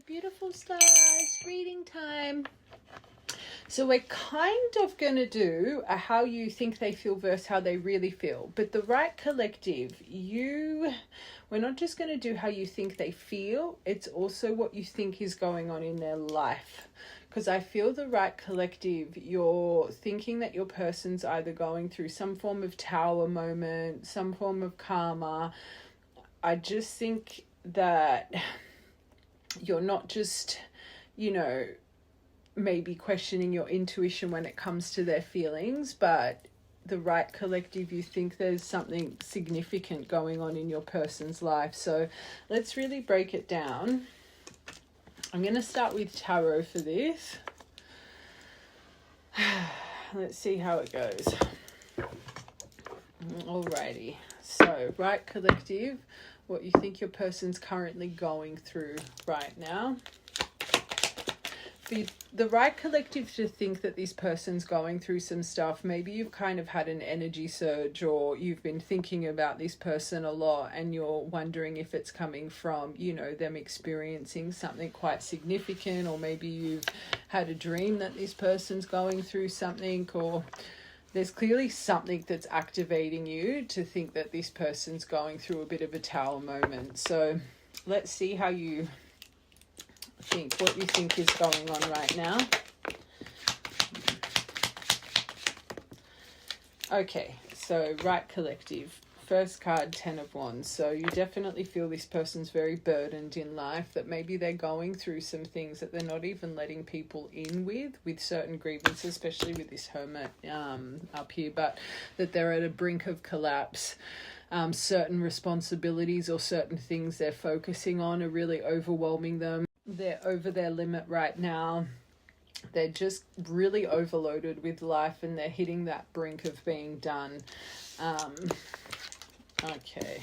Beautiful stars, reading time. So we're kind of going to do a how you think they feel versus how they really feel. But the right collective, we're not just going to do how you think they feel. It's also what you think is going on in their life. Because I feel the right collective, you're thinking that your person's either going through some form of tower moment, some form of karma. I just think that you're not just, maybe questioning your intuition when it comes to their feelings, but the right collective, you think there's something significant going on in your person's life. So let's really break it down. I'm going to start with tarot for this. Let's see how it goes. Alrighty. So, right collective, what you think your person's currently going through right now. The right collective to think that this person's going through some stuff. Maybe you've kind of had an energy surge, or you've been thinking about this person a lot and you're wondering if it's coming from, them experiencing something quite significant, or maybe you've had a dream that this person's going through something, or there's clearly something that's activating you to think that this person's going through a bit of a tower moment. So let's see how you think, what you think is going on right now. Okay, so right collective. First card, 10 of Wands. So you definitely feel this person's very burdened in life, that maybe they're going through some things that they're not even letting people in with certain grievances, especially with this Hermit up here, but that they're at a brink of collapse. Certain responsibilities or certain things they're focusing on are really overwhelming them. They're over their limit right now. They're just really overloaded with life and they're hitting that brink of being done. Okay.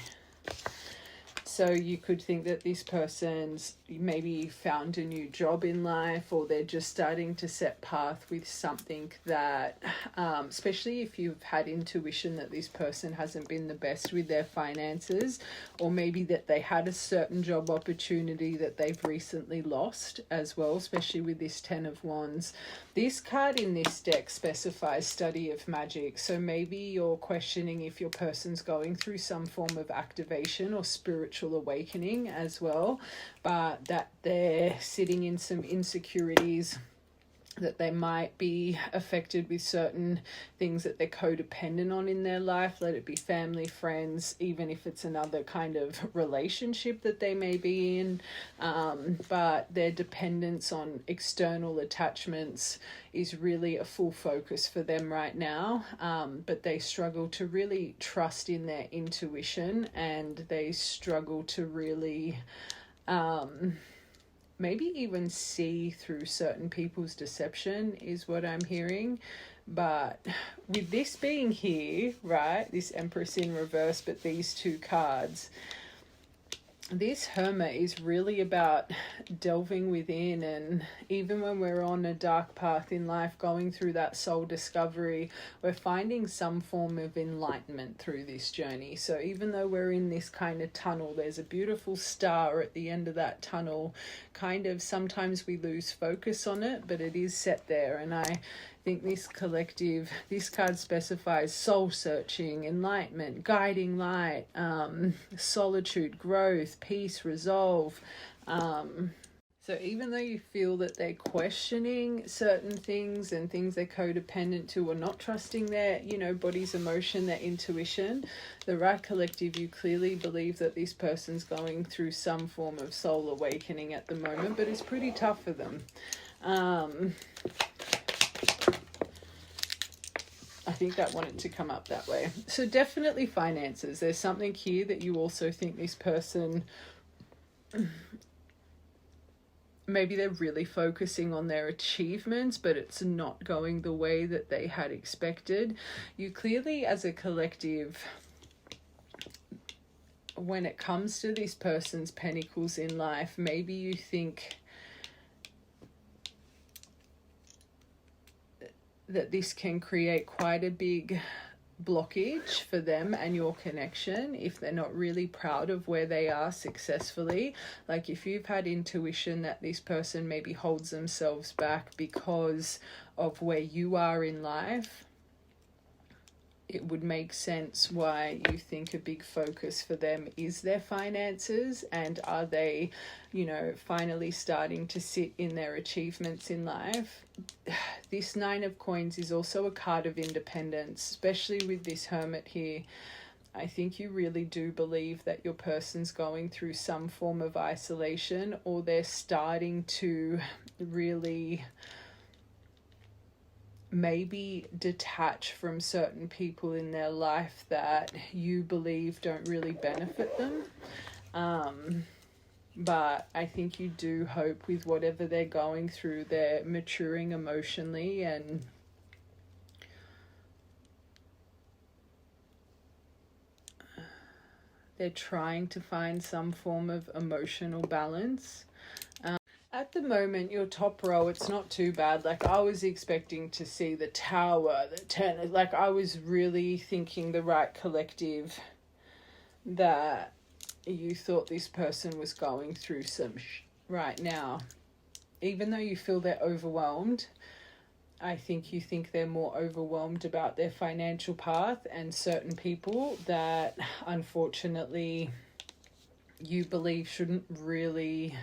So you could think that this person's maybe found a new job in life, or they're just starting to set path with something that, especially if you've had intuition that this person hasn't been the best with their finances, or maybe that they had a certain job opportunity that they've recently lost as well, especially with this 10 of Wands. This card in this deck specifies study of magic. So maybe you're questioning if your person's going through some form of activation or spiritual awakening as well, but that they're sitting in some insecurities, that they might be affected with certain things that they're codependent on in their life, let it be family, friends, even if it's another kind of relationship that they may be in, but their dependence on external attachments is really a full focus for them right now, but they struggle to really trust in their intuition, and they struggle to really maybe even see through certain people's deception is what I'm hearing. But with this being here, right, this Empress in reverse, but these two cards, this Hermit is really about delving within, and even when we're on a dark path in life, going through that soul discovery, we're finding some form of enlightenment through this journey. So even though we're in this kind of tunnel, there's a beautiful star at the end of that tunnel. Kind of sometimes we lose focus on it, but it is set there. And I think this collective, this card specifies soul searching, enlightenment, guiding light, solitude, growth, peace, resolve. So even though you feel that they're questioning certain things and things they're codependent to, or not trusting their, body's emotion, their intuition, the right collective, you clearly believe that this person's going through some form of soul awakening at the moment, but it's pretty tough for them. I think that wanted to come up that way. So definitely finances. There's something here that you also think this person, maybe they're really focusing on their achievements, but it's not going the way that they had expected. You clearly, as a collective, when it comes to this person's pentacles in life, maybe you think that this can create quite a big blockage for them and your connection, if they're not really proud of where they are successfully. Like if you've had intuition that this person maybe holds themselves back because of where you are in life, it would make sense why you think a big focus for them is their finances, and are they, finally starting to sit in their achievements in life. This Nine of Coins is also a card of independence, especially with this Hermit here. I think you really do believe that your person's going through some form of isolation, or they're starting to really maybe detach from certain people in their life that you believe don't really benefit them. But I think you do hope with whatever they're going through, they're maturing emotionally, and they're trying to find some form of emotional balance. At the moment, your top row, it's not too bad. Like, I was expecting to see the Tower, the Ten. Like, I was really thinking the right collective that you thought this person was going through some right now. Even though you feel they're overwhelmed, I think you think they're more overwhelmed about their financial path and certain people that, unfortunately, you believe shouldn't really,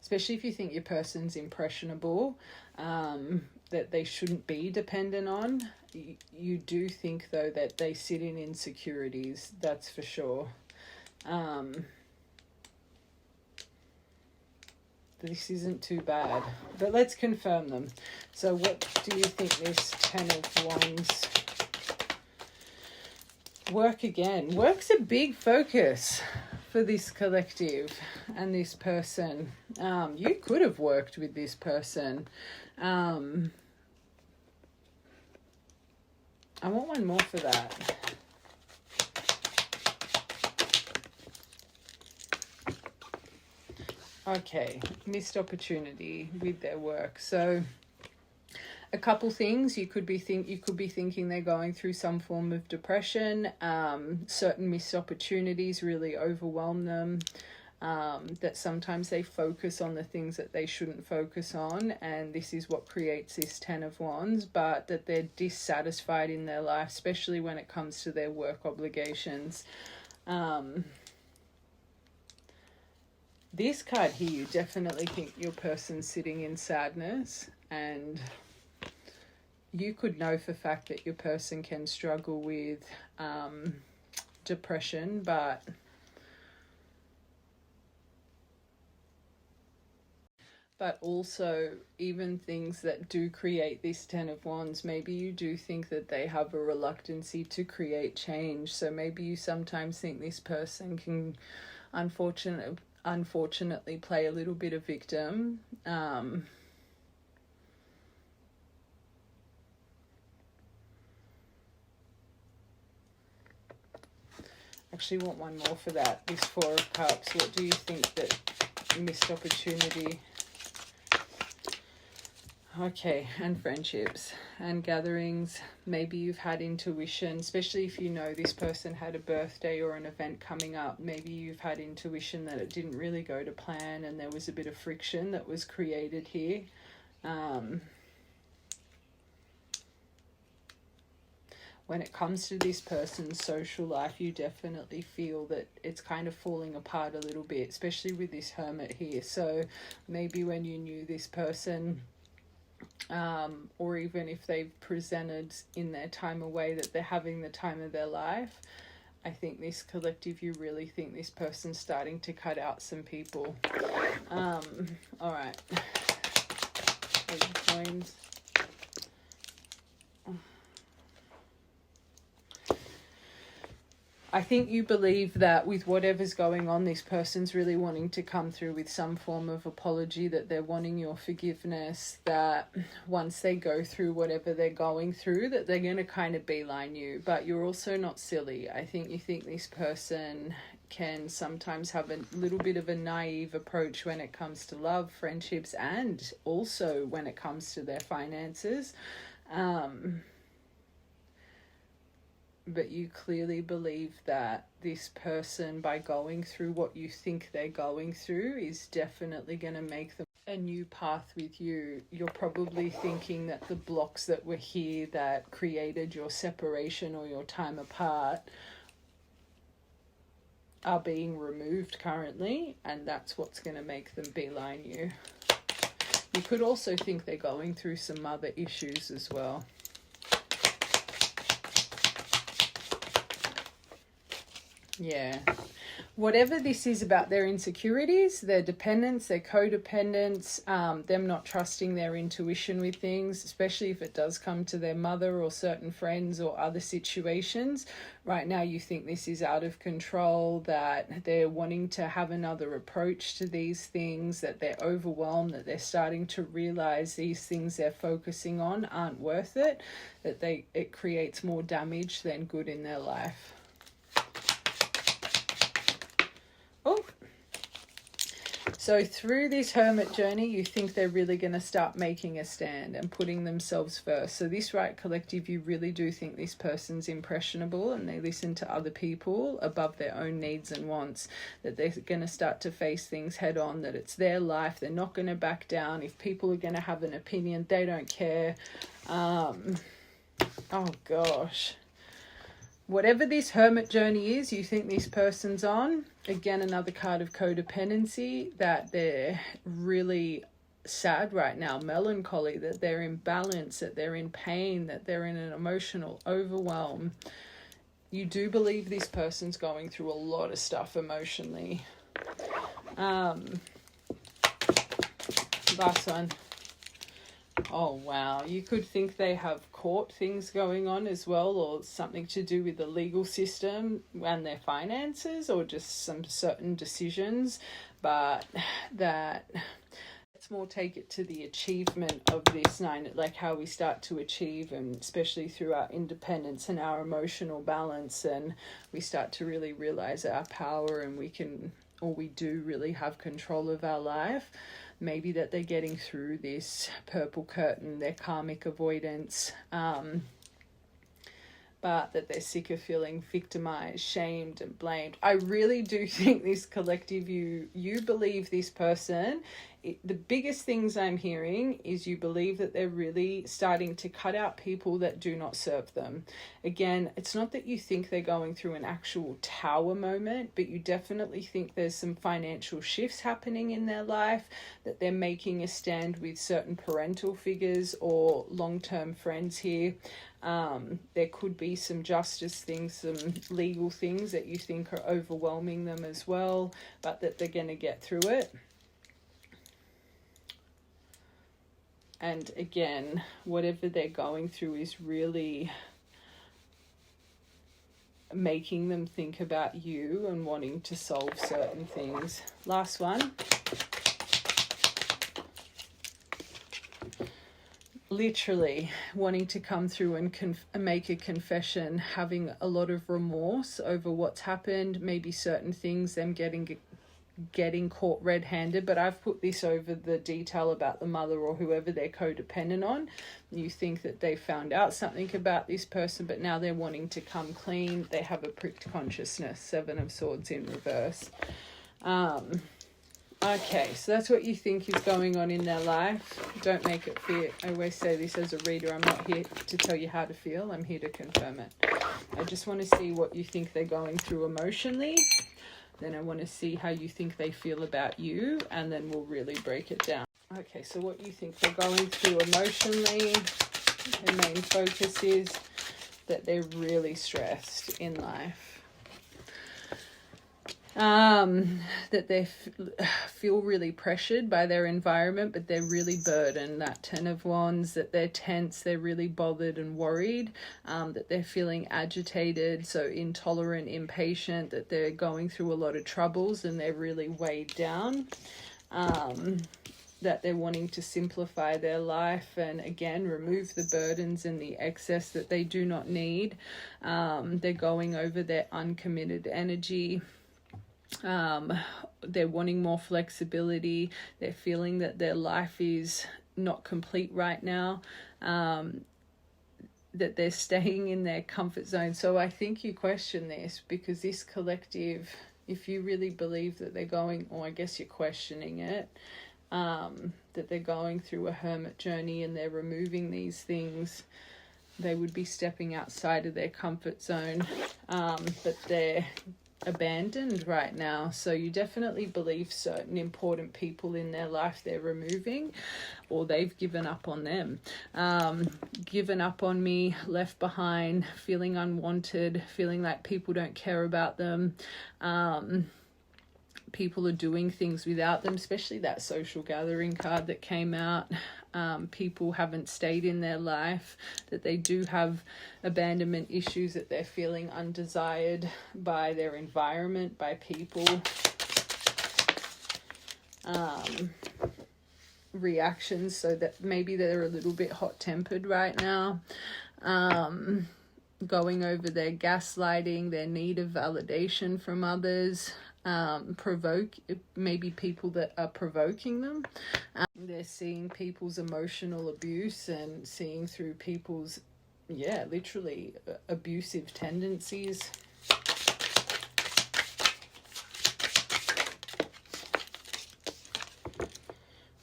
especially if you think your person's impressionable, that they shouldn't be dependent on. You do think, though, that they sit in insecurities, that's for sure. This isn't too bad, but let's confirm them. So what do you think this Ten of Wands? Work again. Work's a big focus for this collective and this person. You could have worked with this person. I want one more for that. Okay, missed opportunity with their work. So a couple things. You could be thinking they're going through some form of depression. Certain missed opportunities really overwhelm them. That sometimes they focus on the things that they shouldn't focus on, and this is what creates this Ten of Wands. But that they're dissatisfied in their life, especially when it comes to their work obligations. This card here, you definitely think your person's sitting in sadness, and you could know for a fact that your person can struggle with depression, but also even things that do create this Ten of Wands, maybe you do think that they have a reluctancy to create change. So maybe you sometimes think this person can unfortunately play a little bit of victim. Actually want one more for that. This Four of Cups. What do you think that missed opportunity? Okay, and friendships and gatherings. Maybe you've had intuition, especially if you know this person had a birthday or an event coming up. Maybe you've had intuition that it didn't really go to plan and there was a bit of friction that was created here. When it comes to this person's social life, you definitely feel that it's kind of falling apart a little bit, especially with this Hermit here. So maybe when you knew this person, or even if they've presented in their time away that they're having the time of their life, I think this collective, you really think this person's starting to cut out some people. All right. Eight of Coins. I think you believe that with whatever's going on, this person's really wanting to come through with some form of apology, that they're wanting your forgiveness, that once they go through whatever they're going through, that they're going to kind of beeline you. But you're also not silly. I think you think this person can sometimes have a little bit of a naive approach when it comes to love, friendships, and also when it comes to their finances. but you clearly believe that this person, by going through what you think they're going through, is definitely going to make them a new path with you. You're probably thinking that the blocks that were here that created your separation or your time apart are being removed currently, and that's what's going to make them beeline you. You could also think they're going through some other issues as well. Yeah. Whatever this is about their insecurities, their dependence, their codependence, them not trusting their intuition with things, especially if it does come to their mother or certain friends or other situations. Right now you think this is out of control, that they're wanting to have another approach to these things, that they're overwhelmed, that they're starting to realize these things they're focusing on aren't worth it, that it creates more damage than good in their life. Oh, so through this hermit journey, you think they're really going to start making a stand and putting themselves first. So this right collective, you really do think this person's impressionable and they listen to other people above their own needs and wants, that they're going to start to face things head on, that it's their life. They're not going to back down. If people are going to have an opinion, they don't care. Oh gosh. Whatever this hermit journey is, you think this person's on. Again, another card of codependency, that they're really sad right now, melancholy, that they're in balance, that they're in pain, that they're in an emotional overwhelm. You do believe this person's going through a lot of stuff emotionally. Last one. Oh, wow. You could think they have court things going on as well, or something to do with the legal system and their finances, or just some certain decisions, but that let's more take it to the achievement of this nine, like how we start to achieve, and especially through our independence and our emotional balance, and we start to really realize our power, and we do really have control of our life. Maybe that they're getting through this purple curtain, their karmic avoidance, but that they're sick of feeling victimized, shamed and blamed. I really do think this collective, you believe this person. The biggest things I'm hearing is you believe that they're really starting to cut out people that do not serve them. Again, it's not that you think they're going through an actual tower moment, but you definitely think there's some financial shifts happening in their life, that they're making a stand with certain parental figures or long-term friends here. There could be some justice things, some legal things that you think are overwhelming them as well, but that they're going to get through it. And again, whatever they're going through is really making them think about you and wanting to solve certain things. Last one. Literally wanting to come through and make a confession, having a lot of remorse over what's happened, maybe certain things, them getting caught red-handed, but I've put this over the detail about the mother or whoever they're codependent on. You think that they found out something about this person, but now they're wanting to come clean. They have a pricked consciousness. 7 of Swords in reverse. Okay, so that's what you think is going on in their life. Don't make it fear. I always say this as a reader. I'm not here to tell you how to feel. I'm here to confirm it. I just want to see what you think they're going through emotionally. Then I want to see how you think they feel about you, and then we'll really break it down. Okay, so what you think they're going through emotionally. Their main focus is that they're really stressed in life. That they feel really pressured by their environment, but they're really burdened. That 10 of Wands, that they're tense, they're really bothered and worried, that they're feeling agitated, so intolerant, impatient, that they're going through a lot of troubles and they're really weighed down. That they're wanting to simplify their life and, again, remove the burdens and the excess that they do not need. They're going over their uncommitted energy. They're wanting more flexibility. They're feeling that their life is not complete right now. that they're staying in their comfort zone. So I think you question this, because this collective, if you really believe that they're going, or I guess you're questioning it, that they're going through a hermit journey and they're removing these things, they would be stepping outside of their comfort zone, but they're abandoned right now. So you definitely believe certain important people in their life they're removing, or they've given up on them. Given up on me, left behind, feeling unwanted, feeling like people don't care about them. People are doing things without them, especially that social gathering card that came out. People haven't stayed in their life, that they do have abandonment issues, that they're feeling undesired by their environment, by people. Reactions, so that maybe they're a little bit hot-tempered right now. Going over their gaslighting, their need of validation from others. Maybe people that are provoking them. They're seeing people's emotional abuse and seeing through people's, literally abusive tendencies.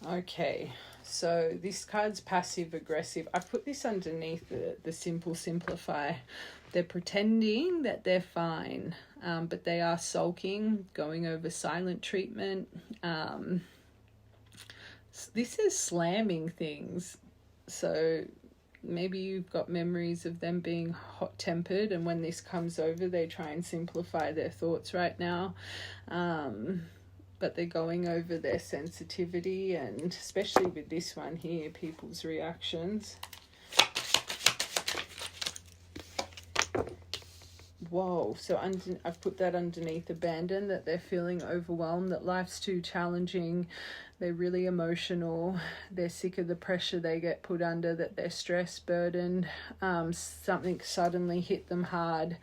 Okay, so this card's passive aggressive. I put this underneath the simple simplify. They're pretending that they're fine, but they are sulking, going over silent treatment. This is slamming things. So maybe you've got memories of them being hot-tempered, and when this comes over, they try and simplify their thoughts right now. But they're going over their sensitivity, and especially with this one here, people's reactions. Whoa, so I've put that underneath abandon, that they're feeling overwhelmed, that life's too challenging, they're really emotional, they're sick of the pressure they get put under, that they're stress burdened, something suddenly hit them hard.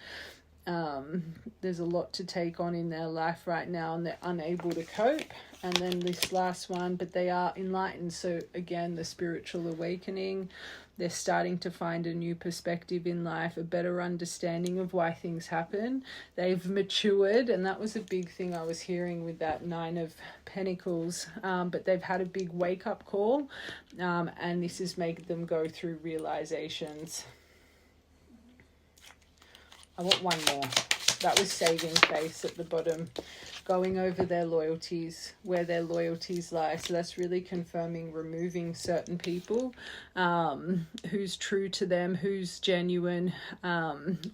There's a lot to take on in their life right now, and they're unable to cope. And then this last one, but they are enlightened. So again, the spiritual awakening, they're starting to find a new perspective in life, a better understanding of why things happen. They've matured, and that was a big thing I was hearing with that Nine of Pentacles. But they've had a big wake-up call, and this has made them go through realizations. I want one more. That was saving face at the bottom. Going over their loyalties, where their loyalties lie. So that's really confirming removing certain people, who's true to them, who's genuine,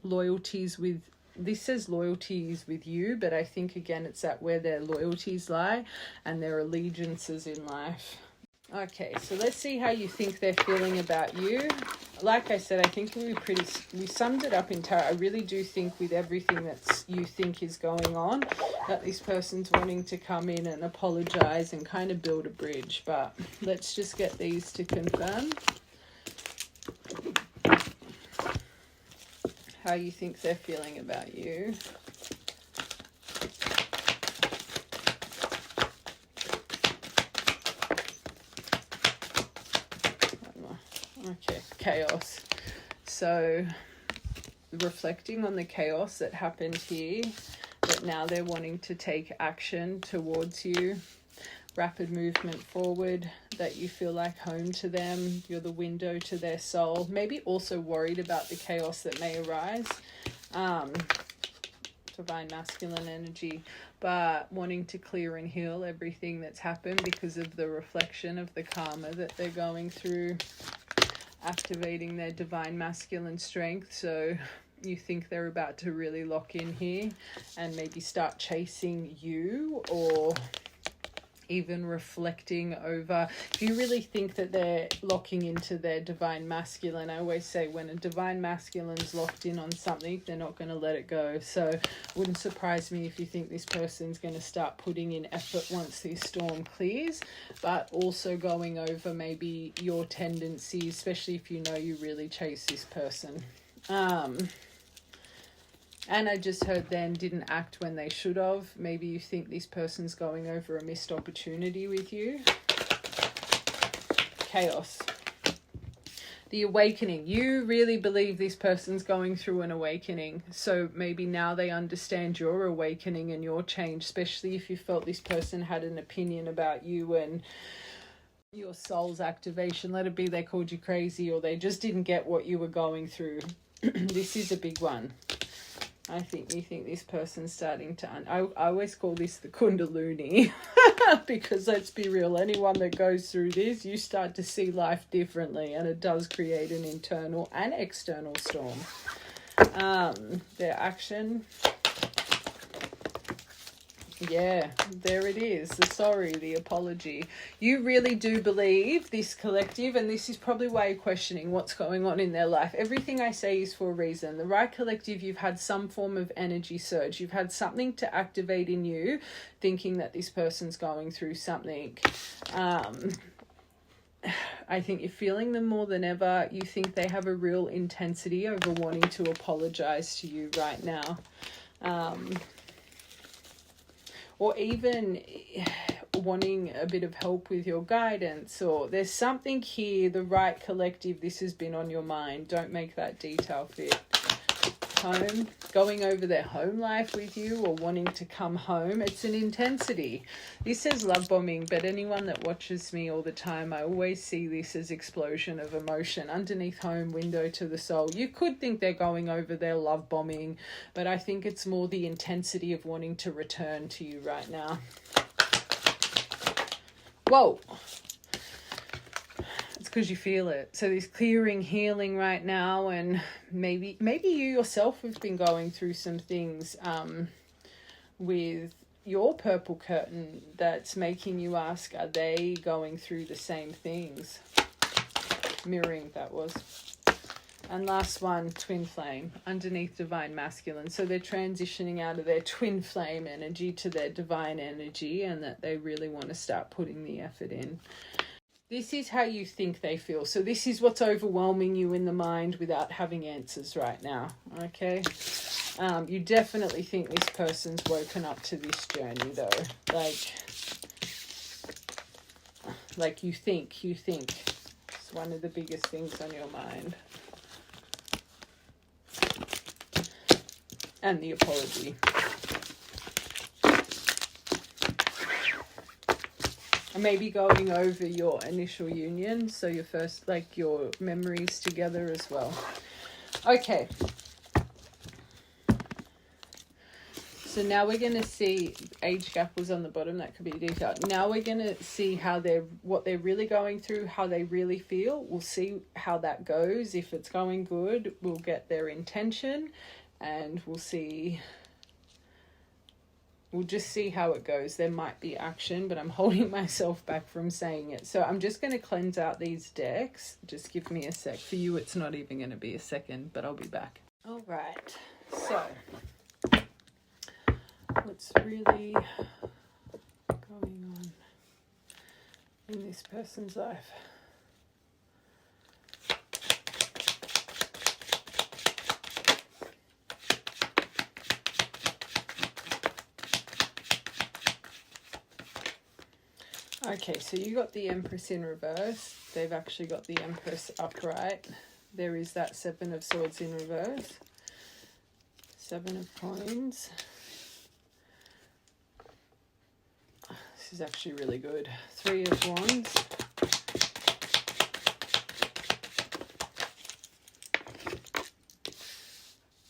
loyalties with, this says loyalties with you, but I think again it's at where their loyalties lie and their allegiances in life. Okay, so let's see how you think they're feeling about you. Like I said, I think we summed it up in tarot. I really do think with everything that you think is going on, that this person's wanting to come in and apologize and kind of build a bridge. But let's just get these to confirm how you think they're feeling about you. Okay, chaos. So reflecting on the chaos that happened here, that now they're wanting to take action towards you, rapid movement forward, that you feel like home to them, you're the window to their soul, maybe also worried about the chaos that may arise, divine masculine energy, but wanting to clear and heal everything that's happened because of the reflection of the karma that they're going through, activating their divine masculine strength. So you think they're about to really lock in here and maybe start chasing you, or even reflecting over, if you really think that they're locking into their divine masculine. I always say when a divine masculine's locked in on something, they're not going to let it go. So it wouldn't surprise me if you think this person's going to start putting in effort once this storm clears, but also going over maybe your tendencies, especially if you know you really chase this person. And I just heard then didn't act when they should have. Maybe you think this person's going over a missed opportunity with you. Chaos. The awakening. You really believe this person's going through an awakening. So maybe now they understand your awakening and your change, especially if you felt this person had an opinion about you and your soul's activation. Let it be they called you crazy or they just didn't get what you were going through. This is a big one. I think you think this person's starting to... I always call this the Kundalini. Because let's be real, anyone that goes through this, you start to see life differently, and it does create an internal and external storm. Their action... Yeah, there it is. The sorry, the apology. You really do believe this collective, and this is probably why you're questioning what's going on in their life. Everything I say is for a reason. The right collective, you've had some form of energy surge. You've had something to activate in you, thinking that this person's going through something. I think you're feeling them more than ever. You think they have a real intensity over wanting to apologize to you right now. Or even wanting a bit of help with your guidance, or there's something here, the right collective, this has been on your mind. Don't make that detail fit. Home, going over their home life with you or wanting to come home. It's an intensity. This says love bombing, but anyone that watches me all the time, I always see this as explosion of emotion. Underneath home, window to the soul. You could think they're going over their love bombing, but I think it's more the intensity of wanting to return to you right now. Whoa. Because you feel it. So there's clearing, healing right now, and maybe you yourself have been going through some things with your purple curtain that's making you ask, are they going through the same things? Mirroring, that was. And last one, twin flame, underneath divine masculine. So they're transitioning out of their twin flame energy to their divine energy, and that they really want to start putting the effort in. This is how you think they feel. So this is what's overwhelming you in the mind without having answers right now, okay? You definitely think this person's woken up to this journey, though. Like you think. It's one of the biggest things on your mind. And the apology. Maybe going over your initial union, so your first, like your memories together as well. Okay. So now we're going to see, age gap was on the bottom, that could be detailed. Now we're going to see what they're really going through, how they really feel. We'll see how that goes. If it's going good, we'll get their intention, and we'll just see how it goes. There might be action, but I'm holding myself back from saying it. So I'm just going to cleanse out these decks. Just give me a sec. For you, it's not even going to be a second, but I'll be back. All right. So what's really going on in this person's life? Okay, so you got the Empress in reverse. They've actually got the Empress upright. There is that Seven of Swords in reverse. Seven of Coins. This is actually really good. Three of Wands.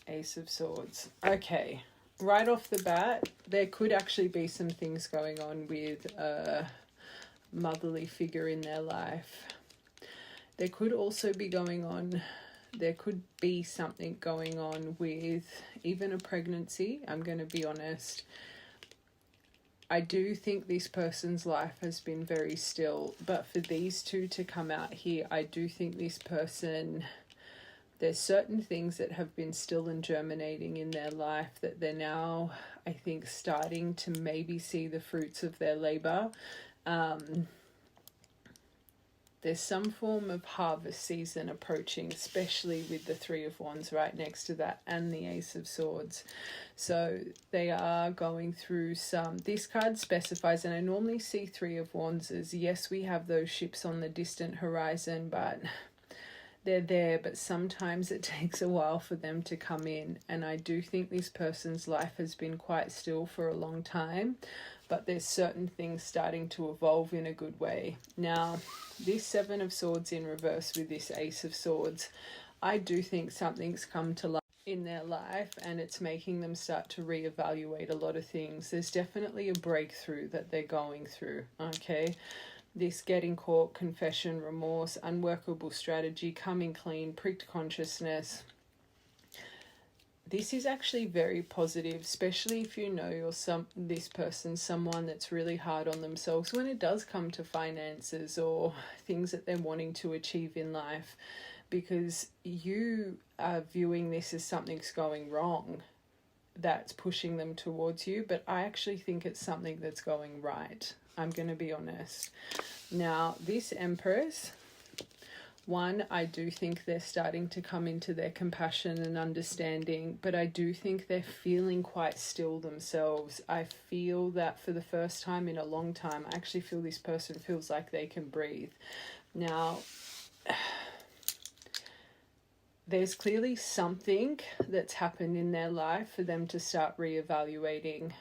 Ace of Swords. Okay, right off the bat, there could actually be some things going on with motherly figure in their life. There could also be there could be something going on with even a pregnancy. I'm going to be honest. I do think this person's life has been very still, but for these two to come out here, I do think this person, there's certain things that have been still and germinating in their life that they're now, I think, starting to maybe see the fruits of their labor. There's some form of harvest season approaching, especially with the Three of Wands right next to that and the Ace of Swords. So they are going through this card specifies, and I normally see Three of Wands as, yes, we have those ships on the distant horizon, but they're there, but sometimes it takes a while for them to come in. And I do think this person's life has been quite still for a long time, but there's certain things starting to evolve in a good way. Now, this Seven of Swords in reverse with this Ace of Swords, I do think something's come to light in their life, and it's making them start to reevaluate a lot of things. There's definitely a breakthrough that they're going through, okay? This getting caught, confession, remorse, unworkable strategy, coming clean, pricked consciousness. This is actually very positive, especially if you know this person's someone that's really hard on themselves when it does come to finances or things that they're wanting to achieve in life, because you are viewing this as something's going wrong that's pushing them towards you, but I actually think it's something that's going right. I'm going to be honest. Now, this Empress, one, I do think they're starting to come into their compassion and understanding, but I do think they're feeling quite still themselves. I feel that for the first time in a long time, I actually feel this person feels like they can breathe. Now, there's clearly something that's happened in their life for them to start reevaluating.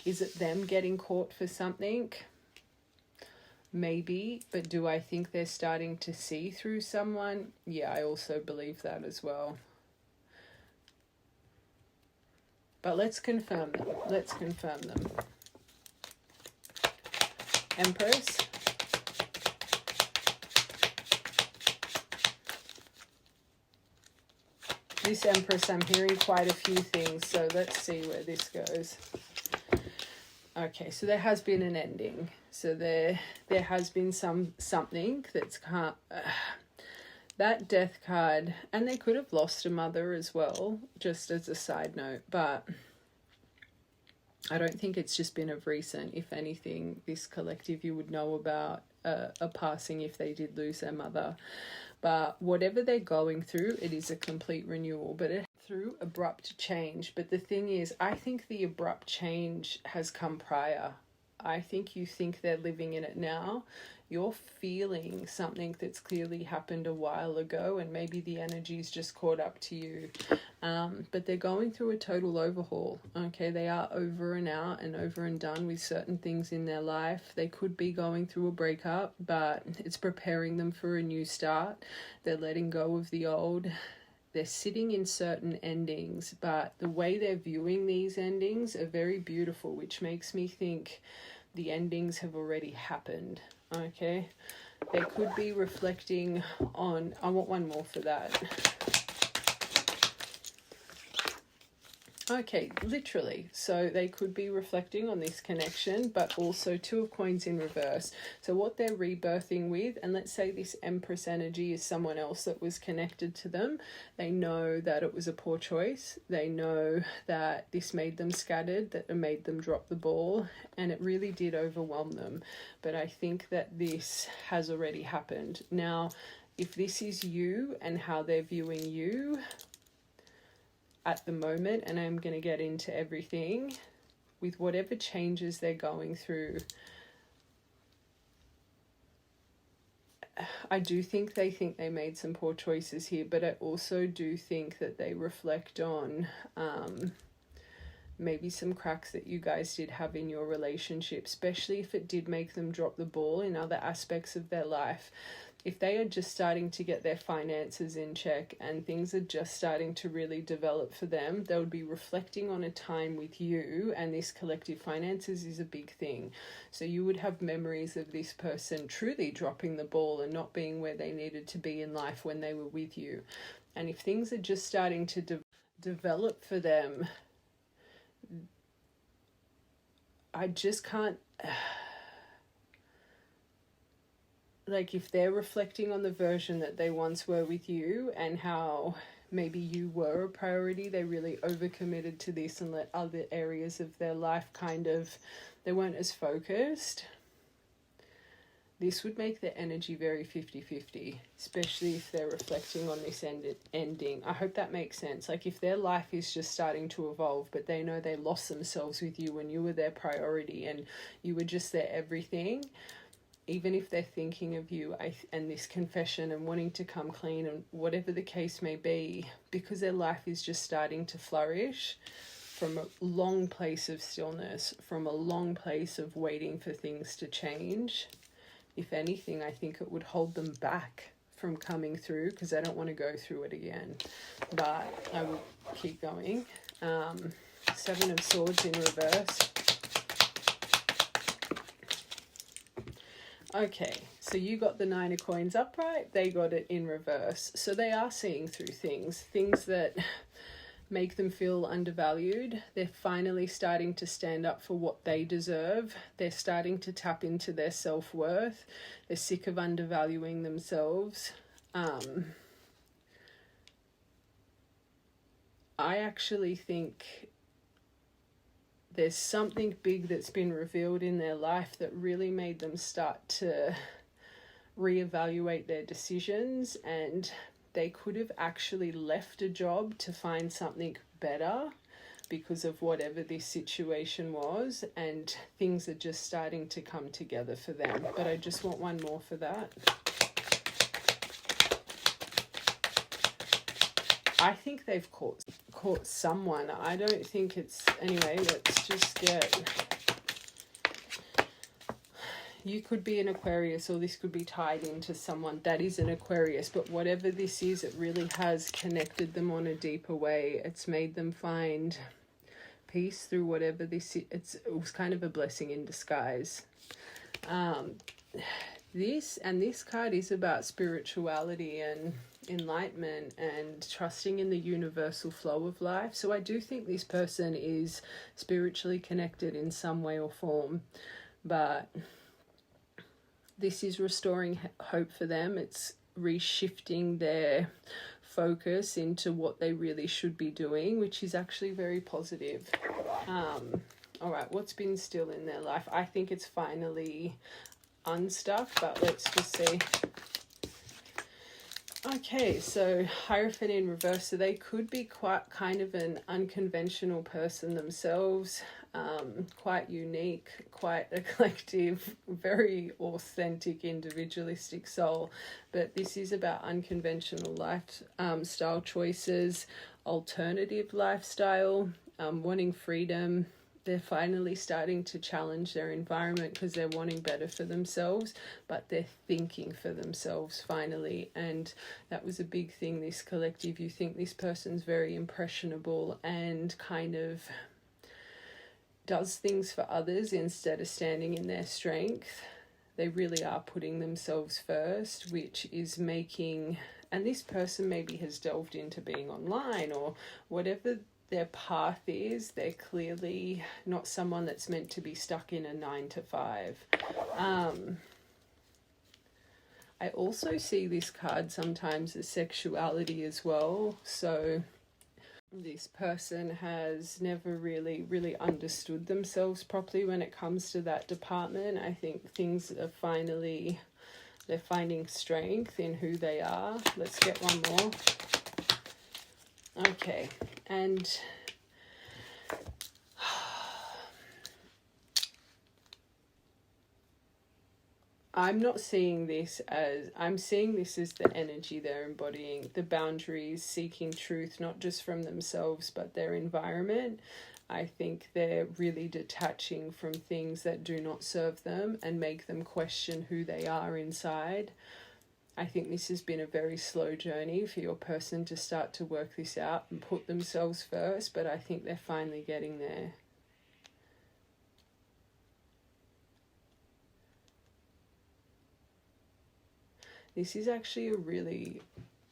Is it them getting caught for something? Maybe, but do I think they're starting to see through someone? Yeah, I also believe that as well. But let's confirm them. Let's confirm them. Empress. This Empress, I'm hearing quite a few things, so let's see where this goes. Okay, so there has been an ending. So there has been something that's that Death card, and they could have lost a mother as well, just as a side note, but I don't think it's just been of recent. If anything, this collective, you would know about a passing if they did lose their mother. But whatever they're going through, it is a complete renewal, but it through abrupt change. But the thing is, I think the abrupt change has come prior. I think you think they're living in it now. You're feeling something that's clearly happened a while ago, and maybe the energy's just caught up to you. But they're going through a total overhaul. Okay, they are over and out and over and done with certain things in their life. They could be going through a breakup, but it's preparing them for a new start. They're letting go of the old. They're sitting in certain endings, but the way they're viewing these endings are very beautiful, which makes me think the endings have already happened. Okay, they could be reflecting on, I want one more for that. Okay, literally. So they could be reflecting on this connection, but also Two of Coins in reverse. So what they're rebirthing with, and let's say this Empress energy is someone else that was connected to them. They know that it was a poor choice. They know that this made them scattered, that it made them drop the ball, and it really did overwhelm them. But I think that this has already happened. Now, if this is you and how they're viewing you at the moment, and I'm going to get into everything, with whatever changes they're going through, I do think they made some poor choices here, but I also do think that they reflect on maybe some cracks that you guys did have in your relationship, especially if it did make them drop the ball in other aspects of their life. If they are just starting to get their finances in check and things are just starting to really develop for them, they would be reflecting on a time with you, and this collective finances is a big thing. So you would have memories of this person truly dropping the ball and not being where they needed to be in life when they were with you. And if things are just starting to develop for them, I just can't... like, if they're reflecting on the version that they once were with you and how maybe you were a priority, they really overcommitted to this and let other areas of their life they weren't as focused. This would make their energy very 50-50, especially if they're reflecting on this ending. I hope that makes sense. Like, if their life is just starting to evolve, but they know they lost themselves with you when you were their priority and you were just their everything, even if they're thinking of you and this confession and wanting to come clean and whatever the case may be, because their life is just starting to flourish from a long place of stillness, from a long place of waiting for things to change. If anything, I think it would hold them back from coming through because I don't want to go through it again. But I will keep going. Seven of Swords in reverse. Okay, so you got the Nine of Coins upright, they got it in reverse. So they are seeing through things that make them feel undervalued. They're finally starting to stand up for what they deserve. They're starting to tap into their self-worth. They're sick of undervaluing themselves. I actually think there's something big that's been revealed in their life that really made them start to reevaluate their decisions, and they could have actually left a job to find something better because of whatever this situation was, and things are just starting to come together for them. But I just want one more for that. I think they've caught someone. I don't think it's... Anyway, let's just get... You could be an Aquarius, or this could be tied into someone that is an Aquarius, but whatever this is, it really has connected them on a deeper way. It's made them find peace through whatever this is. It was kind of a blessing in disguise. This card is about spirituality and enlightenment and trusting in the universal flow of life. So I do think this person is spiritually connected in some way or form, but this is restoring hope for them. It's reshifting their focus into what they really should be doing, which is actually very positive. All right, what's been still in their life? I think it's finally unstuck, but let's just see. Okay, so Hierophant in reverse. So they could be quite kind of an unconventional person themselves, quite unique, quite eclectic, very authentic, individualistic soul. But this is about unconventional lifestyle choices, alternative lifestyle, wanting freedom. They're finally starting to challenge their environment because they're wanting better for themselves, but they're thinking for themselves finally. And that was a big thing, this collective. You think this person's very impressionable and kind of does things for others instead of standing in their strength. They really are putting themselves first, which is making... And this person maybe has delved into being online or whatever their path is. They're clearly not someone that's meant to be stuck in a 9 to 5. I also see this card sometimes as sexuality as well. So this person has never really understood themselves properly when it comes to that department. I think things are finally... They're finding strength in who they are. Let's get one more. Okay, and I'm not seeing this as... I'm seeing this as the energy they're embodying, the boundaries, seeking truth, not just from themselves, but their environment. I think they're really detaching from things that do not serve them and make them question who they are inside. I think this has been a very slow journey for your person to start to work this out and put themselves first, but I think they're finally getting there. This is actually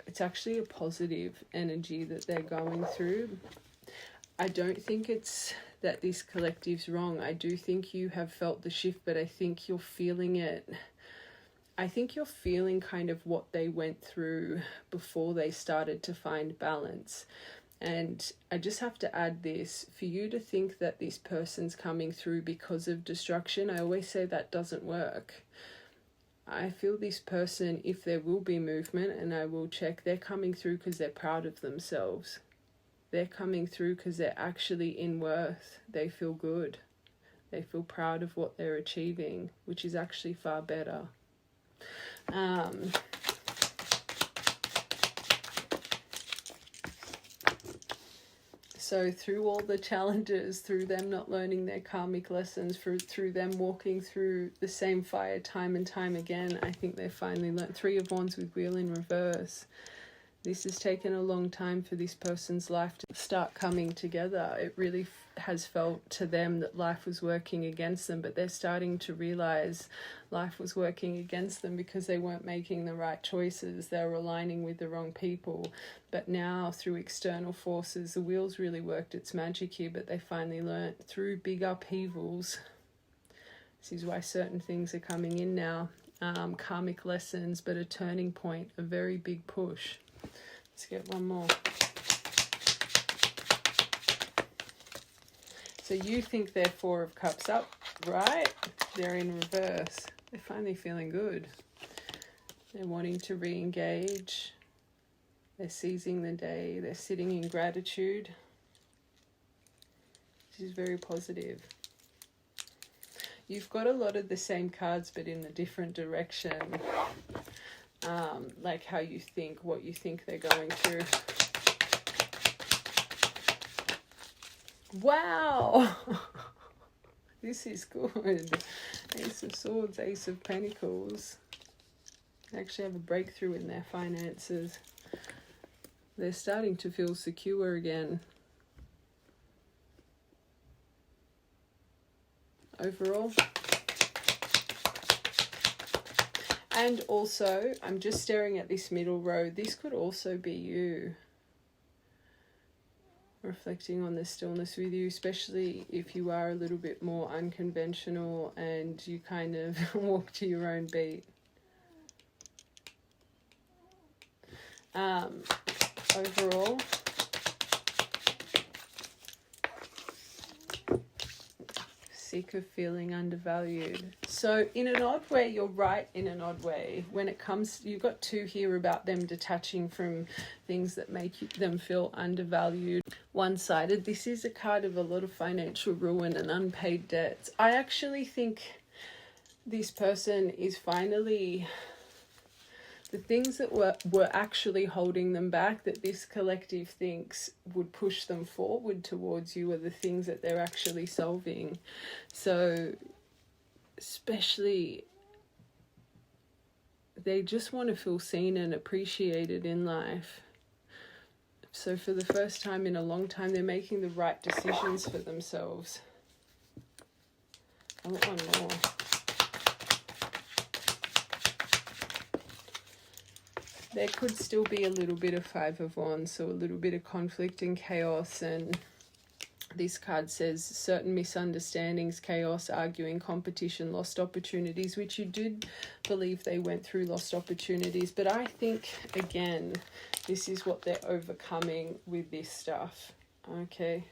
it's actually a positive energy that they're going through. I don't think it's that this collective's wrong. I do think you have felt the shift, but I think you're feeling it. I think you're feeling kind of what they went through before they started to find balance. And I just have to add this, for you to think that this person's coming through because of destruction, I always say that doesn't work. I feel this person, if there will be movement, and I will check, they're coming through because they're proud of themselves. They're coming through because they're actually in worth. They feel good. They feel proud of what they're achieving, which is actually far better. So through all the challenges, through them not learning their karmic lessons, through them walking through the same fire time and time again, I think they finally learned. Three of Wands with Wheel in reverse. This has taken a long time for this person's life to start coming together. It really has felt to them that life was working against them, but they're starting to realize life was working against them because they weren't making the right choices. They were aligning with the wrong people. But now, through external forces, the wheel's really worked its magic here, but they finally learnt through big upheavals. This is why certain things are coming in now. Karmic lessons, but a turning point, a very big push. Let's get one more. So you think they're Four of Cups up, right? They're in reverse. They're finally feeling good. They're wanting to re-engage. They're seizing the day. They're sitting in gratitude. This is very positive. You've got a lot of the same cards, but in a different direction. Like how you think, what you think they're going through. Wow! This is good. Ace of Swords, Ace of Pentacles. They actually have a breakthrough in their finances. They're starting to feel secure again. Overall. And also, I'm just staring at this middle row. This could also be you. Reflecting on the stillness with you, especially if you are a little bit more unconventional and you kind of walk to your own beat. Overall, sick of feeling undervalued. So in an odd way, you're right in an odd way. When it comes, you've got two here about them detaching from things that make them feel undervalued. One-sided. This is a card of a lot of financial ruin and unpaid debts. I actually think this person is finally... The things that were actually holding them back, that this collective thinks would push them forward towards you, are the things that they're actually solving. So, especially, they just want to feel seen and appreciated in life. So for the first time in a long time, they're making the right decisions for themselves. I want one more. There could still be a little bit of Five of Wands, so a little bit of conflict and chaos. And this card says certain misunderstandings, chaos, arguing, competition, lost opportunities, which you did believe they went through lost opportunities. But I think, again, this is what they're overcoming with this stuff. Okay.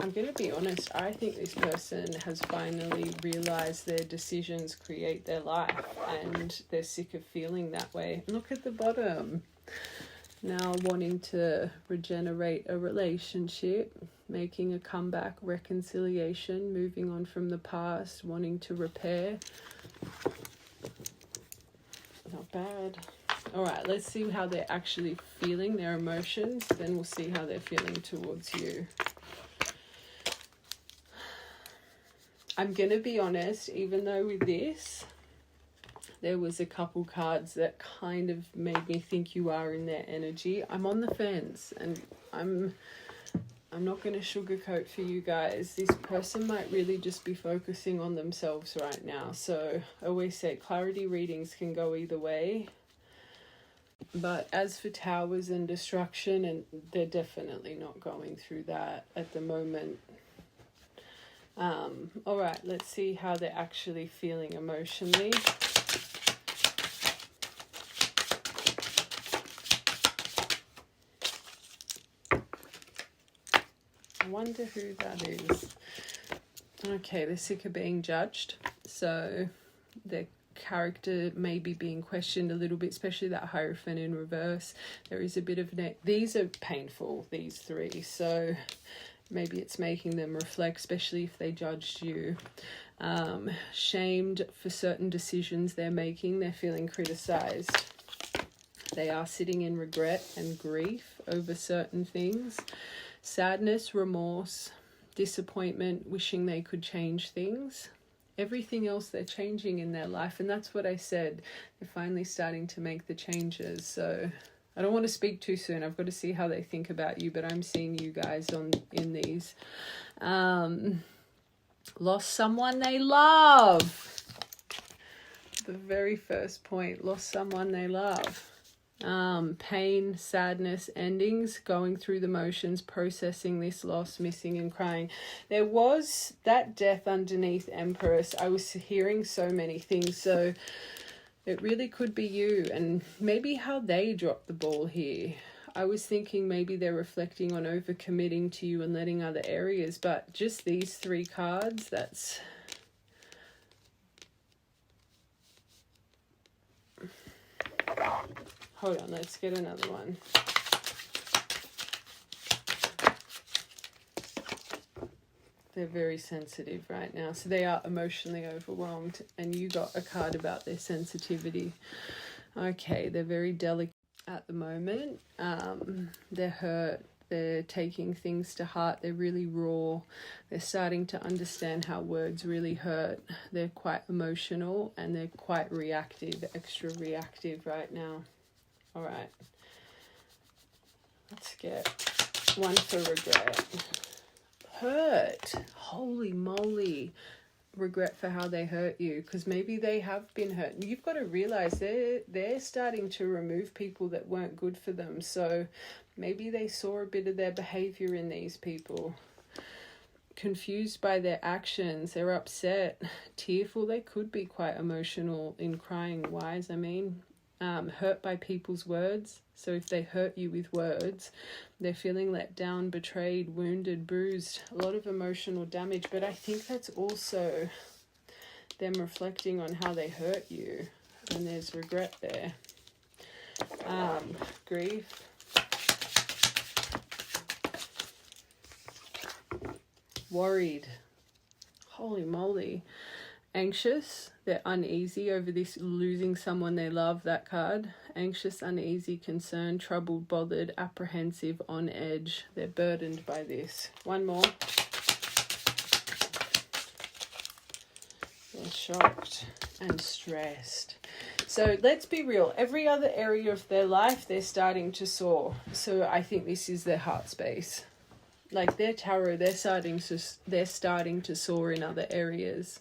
I'm going to be honest, I think this person has finally realised their decisions create their life and they're sick of feeling that way. Look at the bottom. Now wanting to regenerate a relationship, making a comeback, reconciliation, moving on from the past, wanting to repair. Not bad. All right, let's see how they're actually feeling, their emotions. Then we'll see how they're feeling towards you. I'm going to be honest, even though with this, there was a couple cards that kind of made me think you are in their energy. I'm on the fence, and I'm not going to sugarcoat for you guys. This person might really just be focusing on themselves right now. So I always say clarity readings can go either way. But as for towers and destruction, and they're definitely not going through that at the moment. All right, let's see how they're actually feeling emotionally. I wonder who that is. Okay, they're sick of being judged. So they're character may be being questioned a little bit, especially that Hierophant in reverse. There is a bit of these are painful, these three, so maybe it's making them reflect, especially if they judged you. Shamed for certain decisions they're making. They're feeling criticized. They are sitting in regret and grief over certain things. Sadness, remorse, disappointment, wishing they could change things. Everything else they're changing in their life, and that's what I said. They're finally starting to make the changes. So I don't want to speak too soon. I've got to see how they think about you, but I'm seeing you guys in these. Lost someone they love. The very first point, lost someone they love. Pain, sadness, endings, going through the motions, processing this loss, missing and crying. There was that death underneath Empress. I was hearing so many things, so it really could be you, and maybe how they dropped the ball here. I was thinking maybe they're reflecting on overcommitting to you and letting other areas, but just these three cards, that's... Hold on, let's get another one. They're very sensitive right now. So they are emotionally overwhelmed. And you got a card about their sensitivity. Okay, they're very delicate at the moment. They're hurt. They're taking things to heart. They're really raw. They're starting to understand how words really hurt. They're quite emotional and they're quite reactive, extra reactive right now. All right. Let's get one for regret. Hurt. Holy moly. Regret for how they hurt you, because maybe they have been hurt. You've got to realize they're starting to remove people that weren't good for them. So maybe they saw a bit of their behavior in these people. Confused by their actions. They're upset, tearful. They could be quite emotional in crying wise. I mean, hurt by people's words. So if they hurt you with words, they're feeling let down, betrayed, wounded, bruised, a lot of emotional damage. But I think that's also them reflecting on how they hurt you, and there's regret there. Grief. Worried. Holy moly. Anxious. They're uneasy over this losing someone they love, that card. Anxious, uneasy, concerned, troubled, bothered, apprehensive, on edge. They're burdened by this. One more. They're shocked and stressed. So let's be real. Every other area of their life, they're starting to soar. So I think this is their heart space. Like their tarot, they're starting to soar in other areas.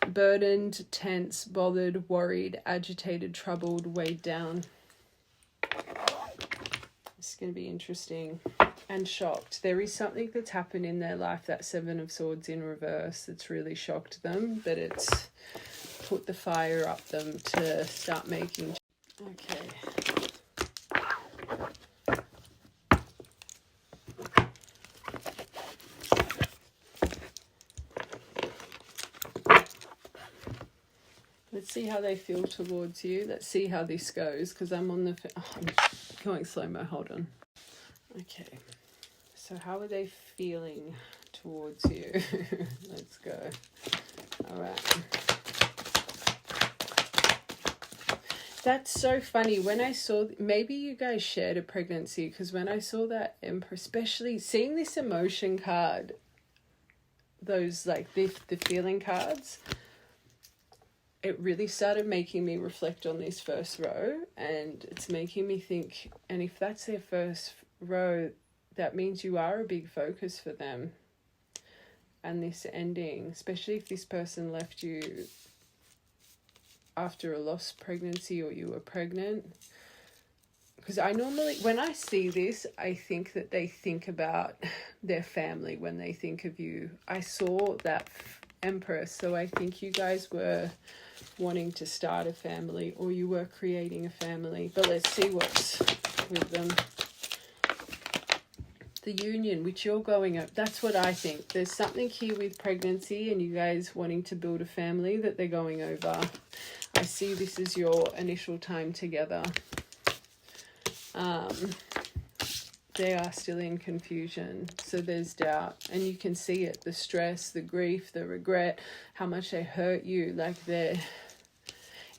Burdened, tense, bothered, worried, agitated, troubled, weighed down. It's going to be interesting. And shocked. There is something that's happened in their life, that Seven of Swords in reverse, that's really shocked them, but it's put the fire up them to start making. Okay. Let's see how they feel towards you. Let's see how this goes, because I'm on the... I'm going slow-mo. Hold on. Okay. So how are they feeling towards you? Let's go. All right. That's so funny. When I saw... Maybe you guys shared a pregnancy, because when I saw that Empress, especially seeing this emotion card, those like the feeling cards... It really started making me reflect on this first row, and it's making me think, and if that's their first row, that means you are a big focus for them. And this ending, especially if this person left you after a lost pregnancy or you were pregnant. Because I normally, when I see this, I think that they think about their family when they think of you. I saw that Empress, so I think you guys were wanting to start a family, or you were creating a family. But let's see what's with them. The union which you're going over, that's what I think. There's something here with pregnancy and you guys wanting to build a family that they're going over. I see this is your initial time together. They are still in confusion, so there's doubt, and you can see it, the stress, the grief, the regret, how much they hurt you. Like,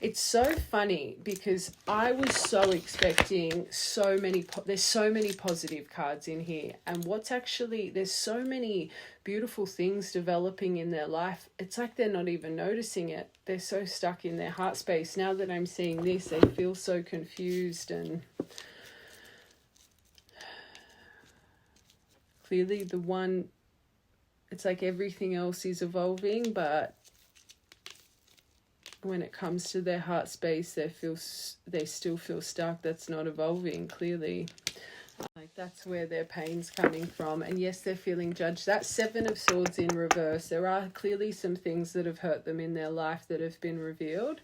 it's so funny because I was so expecting so many, there's so many positive cards in here, and there's so many beautiful things developing in their life. It's like they're not even noticing it. They're so stuck in their heart space. Now that I'm seeing this, they feel so confused, and clearly the one, it's like everything else is evolving, but when it comes to their heart space, they still feel stuck. That's not evolving, clearly. Like, that's where their pain's coming from. And yes, they're feeling judged. That's Seven of Swords in reverse. There are clearly some things that have hurt them in their life that have been revealed.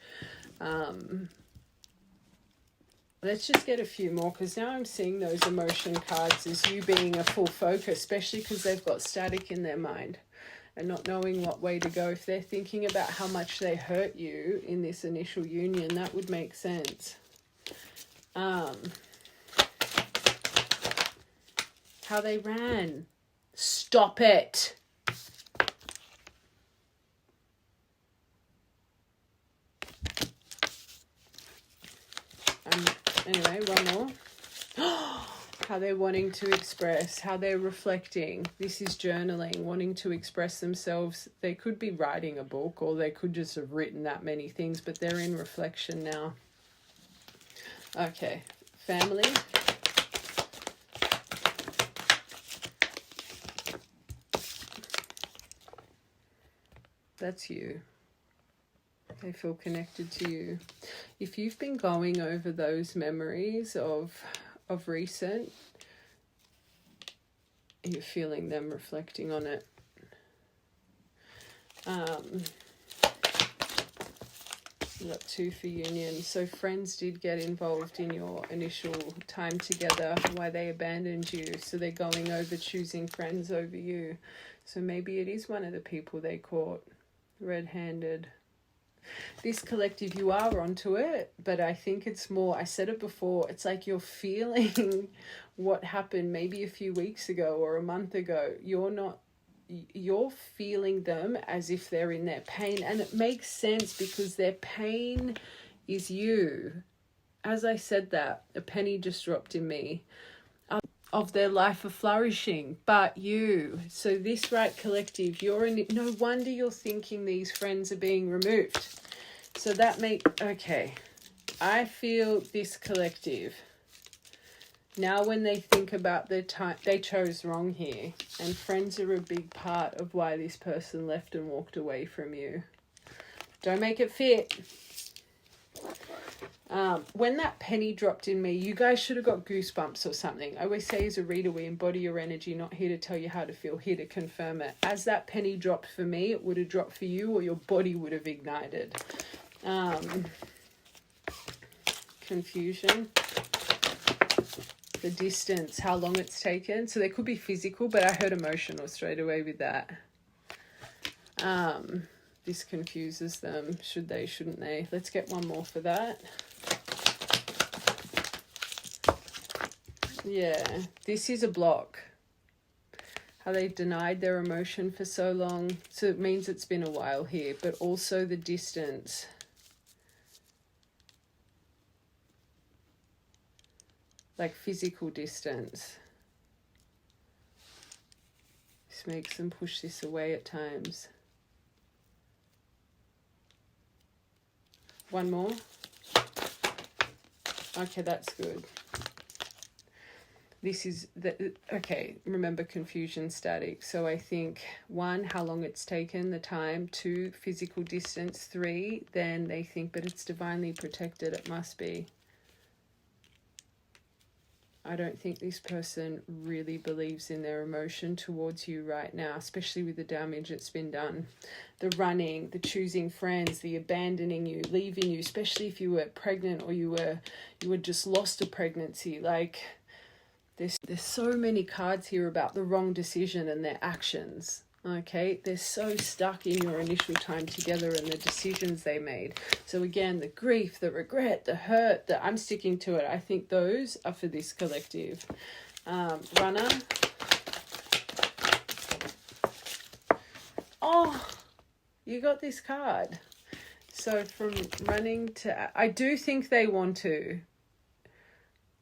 Let's just get a few more, because now I'm seeing those emotion cards as you being a full focus, especially because they've got static in their mind and not knowing what way to go. If they're thinking about how much they hurt you in this initial union, that would make sense. How they ran. Stop it. Anyway, one more. How they're wanting to express, how they're reflecting. This is journaling, wanting to express themselves. They could be writing a book, or they could just have written that many things, but they're in reflection now. Okay, family. That's you. They feel connected to you. If you've been going over those memories of recent, you're feeling them reflecting on it. You got 2 for union. So friends did get involved in your initial time together, why they abandoned you. So they're going over choosing friends over you. So maybe it is one of the people they caught red-handed. This collective, you are onto it, but I think it's more, I said it before, it's like you're feeling what happened maybe a few weeks ago or a month ago. You're feeling them as if they're in their pain, and it makes sense because their pain is you. As I said that, a penny just dropped in me. Of their life of flourishing, but you. So this right collective, you're in it. No wonder you're thinking these friends are being removed. So that okay. I feel this collective. Now when they think about their time, they chose wrong here. And friends are a big part of why this person left and walked away from you. Don't make it fit. When that penny dropped in me, you guys should have got goosebumps or something. I always say as a reader, we embody your energy, not here to tell you how to feel, here to confirm it. As that penny dropped for me, it would have dropped for you, or your body would have ignited. Confusion. The distance, how long it's taken. So they could be physical, but I heard emotional straight away with that. This confuses them. Should they, shouldn't they? Let's get one more for that. Yeah, this is a block. How they denied their emotion for so long. So it means it's been a while here, but also the distance. Like physical distance. This makes them push this away at times. One more. Okay, that's good. This is okay, remember confusion, static. So I think 1, how long it's taken, the time. 2, physical distance. 3, then they think, but it's divinely protected, it must be. I don't think this person really believes in their emotion towards you right now, especially with the damage that's been done. The running, the choosing friends, the abandoning you, leaving you, especially if you were pregnant or you were just lost a pregnancy. Like, There's so many cards here about the wrong decision and their actions. Okay, they're so stuck in your initial time together and the decisions they made. So again, the grief, the regret, the hurt, that I'm sticking to it. I think those are for this collective. Runner. Oh, you got this card. So from running to, I do think they want to.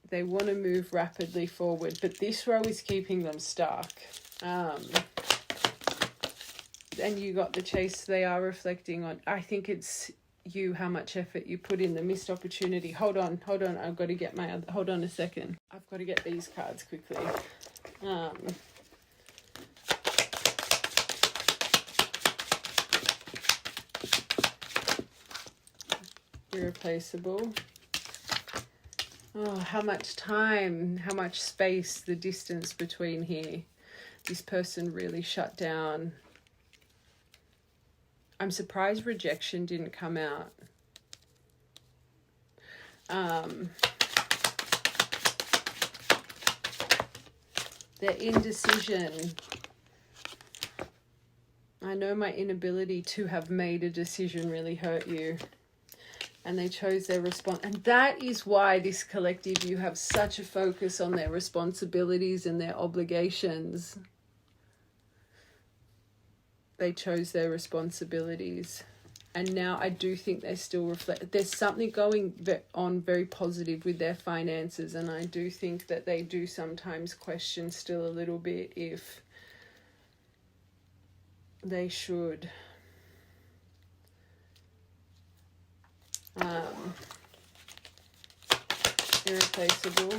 They want to move rapidly forward, but this row is keeping them stuck. And you got the chase. They are reflecting on, I think it's you, how much effort you put in, the missed opportunity. Hold on. I've got to get my other, hold on a second. I've got to get these cards quickly. Irreplaceable. Oh, how much time, how much space, the distance between here. This person really shut down. I'm surprised rejection didn't come out. Their indecision. I know my inability to have made a decision really hurt you. And they chose their response. And that is why this collective, you have such a focus on their responsibilities and their obligations. They chose their responsibilities. And now I do think they still reflect. There's something going on very positive with their finances. And I do think that they do sometimes question still a little bit if they should. Irreplaceable.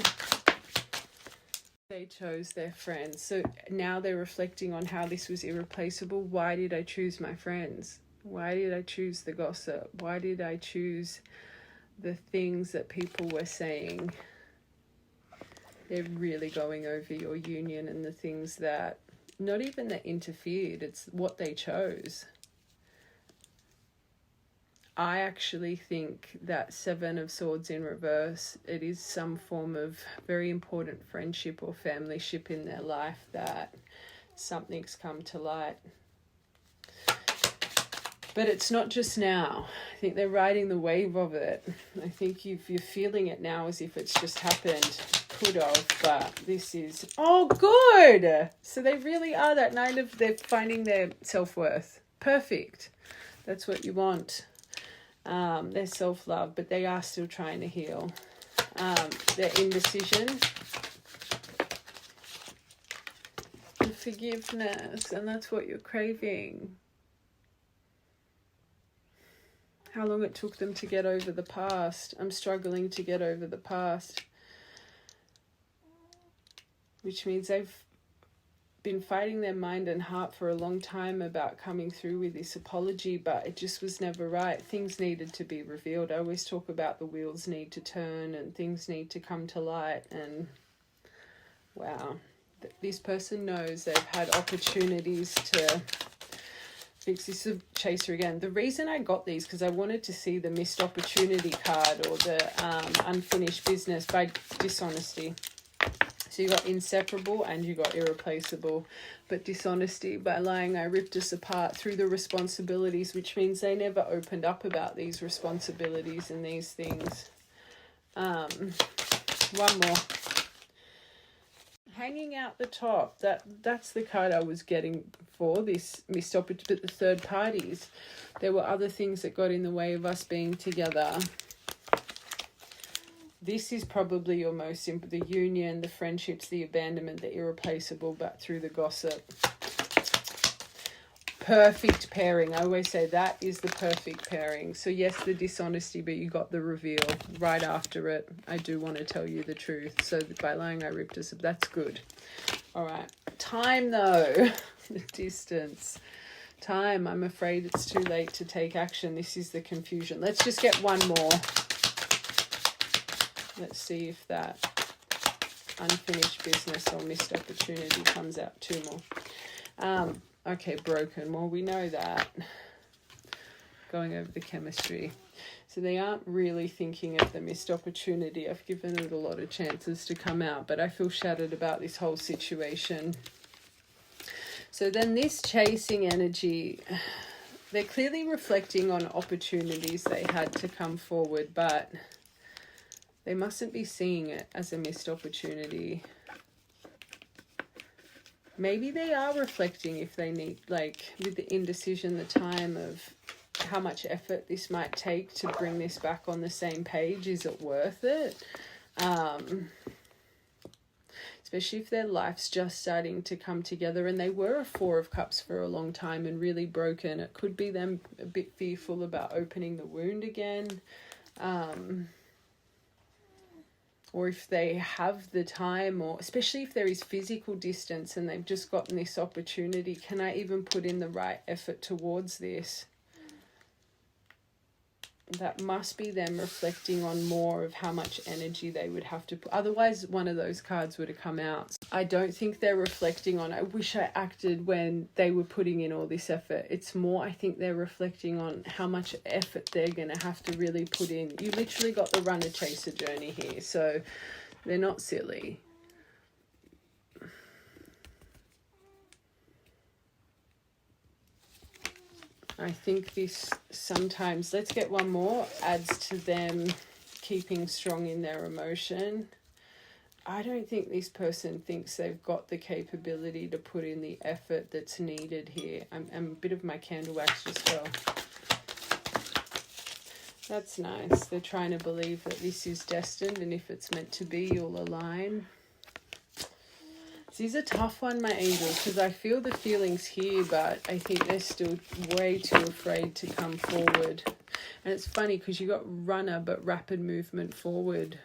They chose their friends. So now they're reflecting on how this was irreplaceable. Why did I choose my friends? Why did I choose the gossip? Why did I choose the things that people were saying? They're really going over your union and the things that, not even that interfered, it's what they chose. I actually think that Seven of Swords in reverse, it is some form of very important friendship or family ship in their life that something's come to light. But it's not just now. I think they're riding the wave of it. I think if you're feeling it now as if it's just happened, could have, but this is, oh, good. So they really are that night of, they're finding their self-worth. Perfect. That's what you want. Their self-love, but they are still trying to heal. Their indecision. And forgiveness, and that's what you're craving. How long it took them to get over the past. I'm struggling to get over the past. Which means they've been fighting their mind and heart for a long time about coming through with this apology, but it just was never right. Things needed to be revealed. I always talk about the wheels need to turn and things need to come to light, and wow, this person knows they've had opportunities to fix this. Is a chaser again. The reason I got these because I wanted to see the missed opportunity card or the unfinished business by dishonesty. So you got inseparable and you got irreplaceable. But dishonesty, by lying, I ripped us apart through the responsibilities, which means they never opened up about these responsibilities and these things. One more. Hanging out the top. That's the card I was getting for this missed opportunity. But the third parties, there were other things that got in the way of us being together. This is probably your most simple, the union, the friendships, the abandonment, the irreplaceable, but through the gossip. Perfect pairing. I always say that is the perfect pairing. So yes, the dishonesty, but you got the reveal right after it. I do want to tell you the truth. So by lying, I ripped us up. That's good. All right. Time though. The distance. Time. I'm afraid it's too late to take action. This is the confusion. Let's just get one more. Let's see if that unfinished business or missed opportunity comes out. Two more. Okay, broken. Well, we know that. going over the chemistry. So they aren't really thinking of the missed opportunity. I've given it a lot of chances to come out, but I feel shattered about this whole situation. So then this chasing energy, they're clearly reflecting on opportunities they had to come forward, but they mustn't be seeing it as a missed opportunity. Maybe they are reflecting if they need, like with the indecision, the time of how much effort this might take to bring this back on the same page. Is it worth it? Especially if their life's just starting to come together, and they were a Four of Cups for a long time and really broken. It could be them a bit fearful about opening the wound again. Or if they have the time, or especially if there is physical distance and they've just gotten this opportunity, can I even put in the right effort towards this? That must be them reflecting on more of how much energy they would have to put. Otherwise, one of those cards would have come out. I don't think they're reflecting on, I wish I acted when they were putting in all this effort. It's more, I think they're reflecting on how much effort they're going to have to really put in. You literally got the runner-chaser journey here, so they're not silly. I think this sometimes, let's get one more, adds to them keeping strong in their emotion. I don't think this person thinks they've got the capability to put in the effort that's needed here. I'm a bit of my candle wax just fell. That's nice. They're trying to believe that this is destined, and if it's meant to be, you'll align. This is a tough one, my angels, because I feel the feelings here, but I think they're still way too afraid to come forward. And it's funny because you got runner, but rapid movement forward.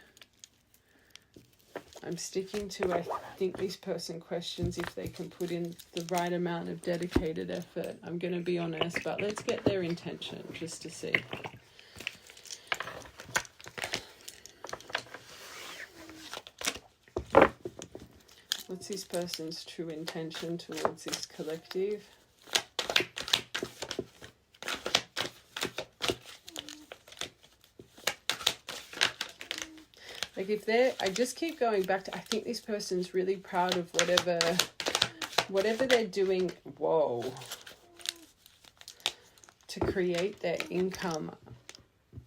I'm sticking to, I think this person questions if they can put in the right amount of dedicated effort. I'm going to be honest, but let's get their intention just to see. What's this person's true intention towards this collective? Like if they're, I just keep going back to, I think this person's really proud of whatever they're doing, to create their income.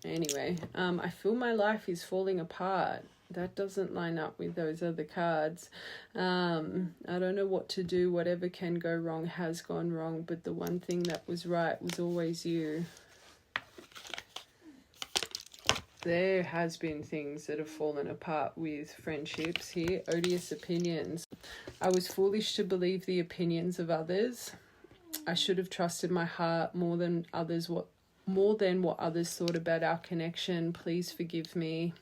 Anyway, I feel my life is falling apart. That doesn't line up with those other cards. I don't know what to do. Whatever can go wrong has gone wrong, but the one thing that was right was always you. There has been things that have fallen apart with friendships here. Odious opinions. I was foolish to believe the opinions of others. I should have trusted my heart more than what others thought about our connection. Please forgive me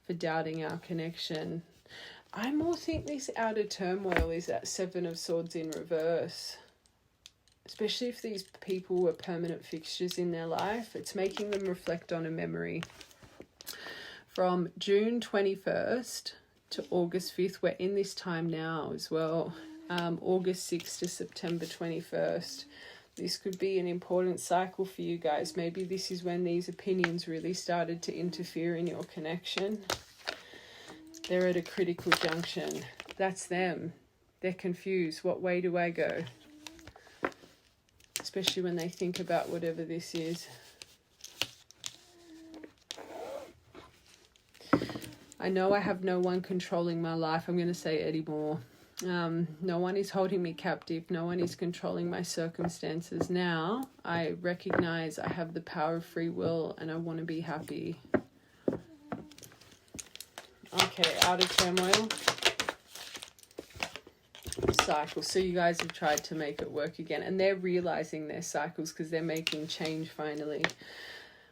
for doubting our connection. I more think this outer turmoil is that Seven of Swords in reverse. Especially if these people were permanent fixtures in their life. It's making them reflect on a memory. From June 21st to August 5th, we're in this time now as well. August 6th to September 21st. This could be an important cycle for you guys. Maybe this is when these opinions really started to interfere in your connection. They're at a critical junction. That's them. They're confused. What way do I go? Especially when they think about whatever this is. I know I have no one controlling my life. I'm going to say Eddie Moore. No one is holding me captive. No one is controlling my circumstances. Now I recognize I have the power of free will and I want to be happy. Okay, outer turmoil. Cycle. So you guys have tried to make it work again, and they're realizing their cycles because they're making change finally.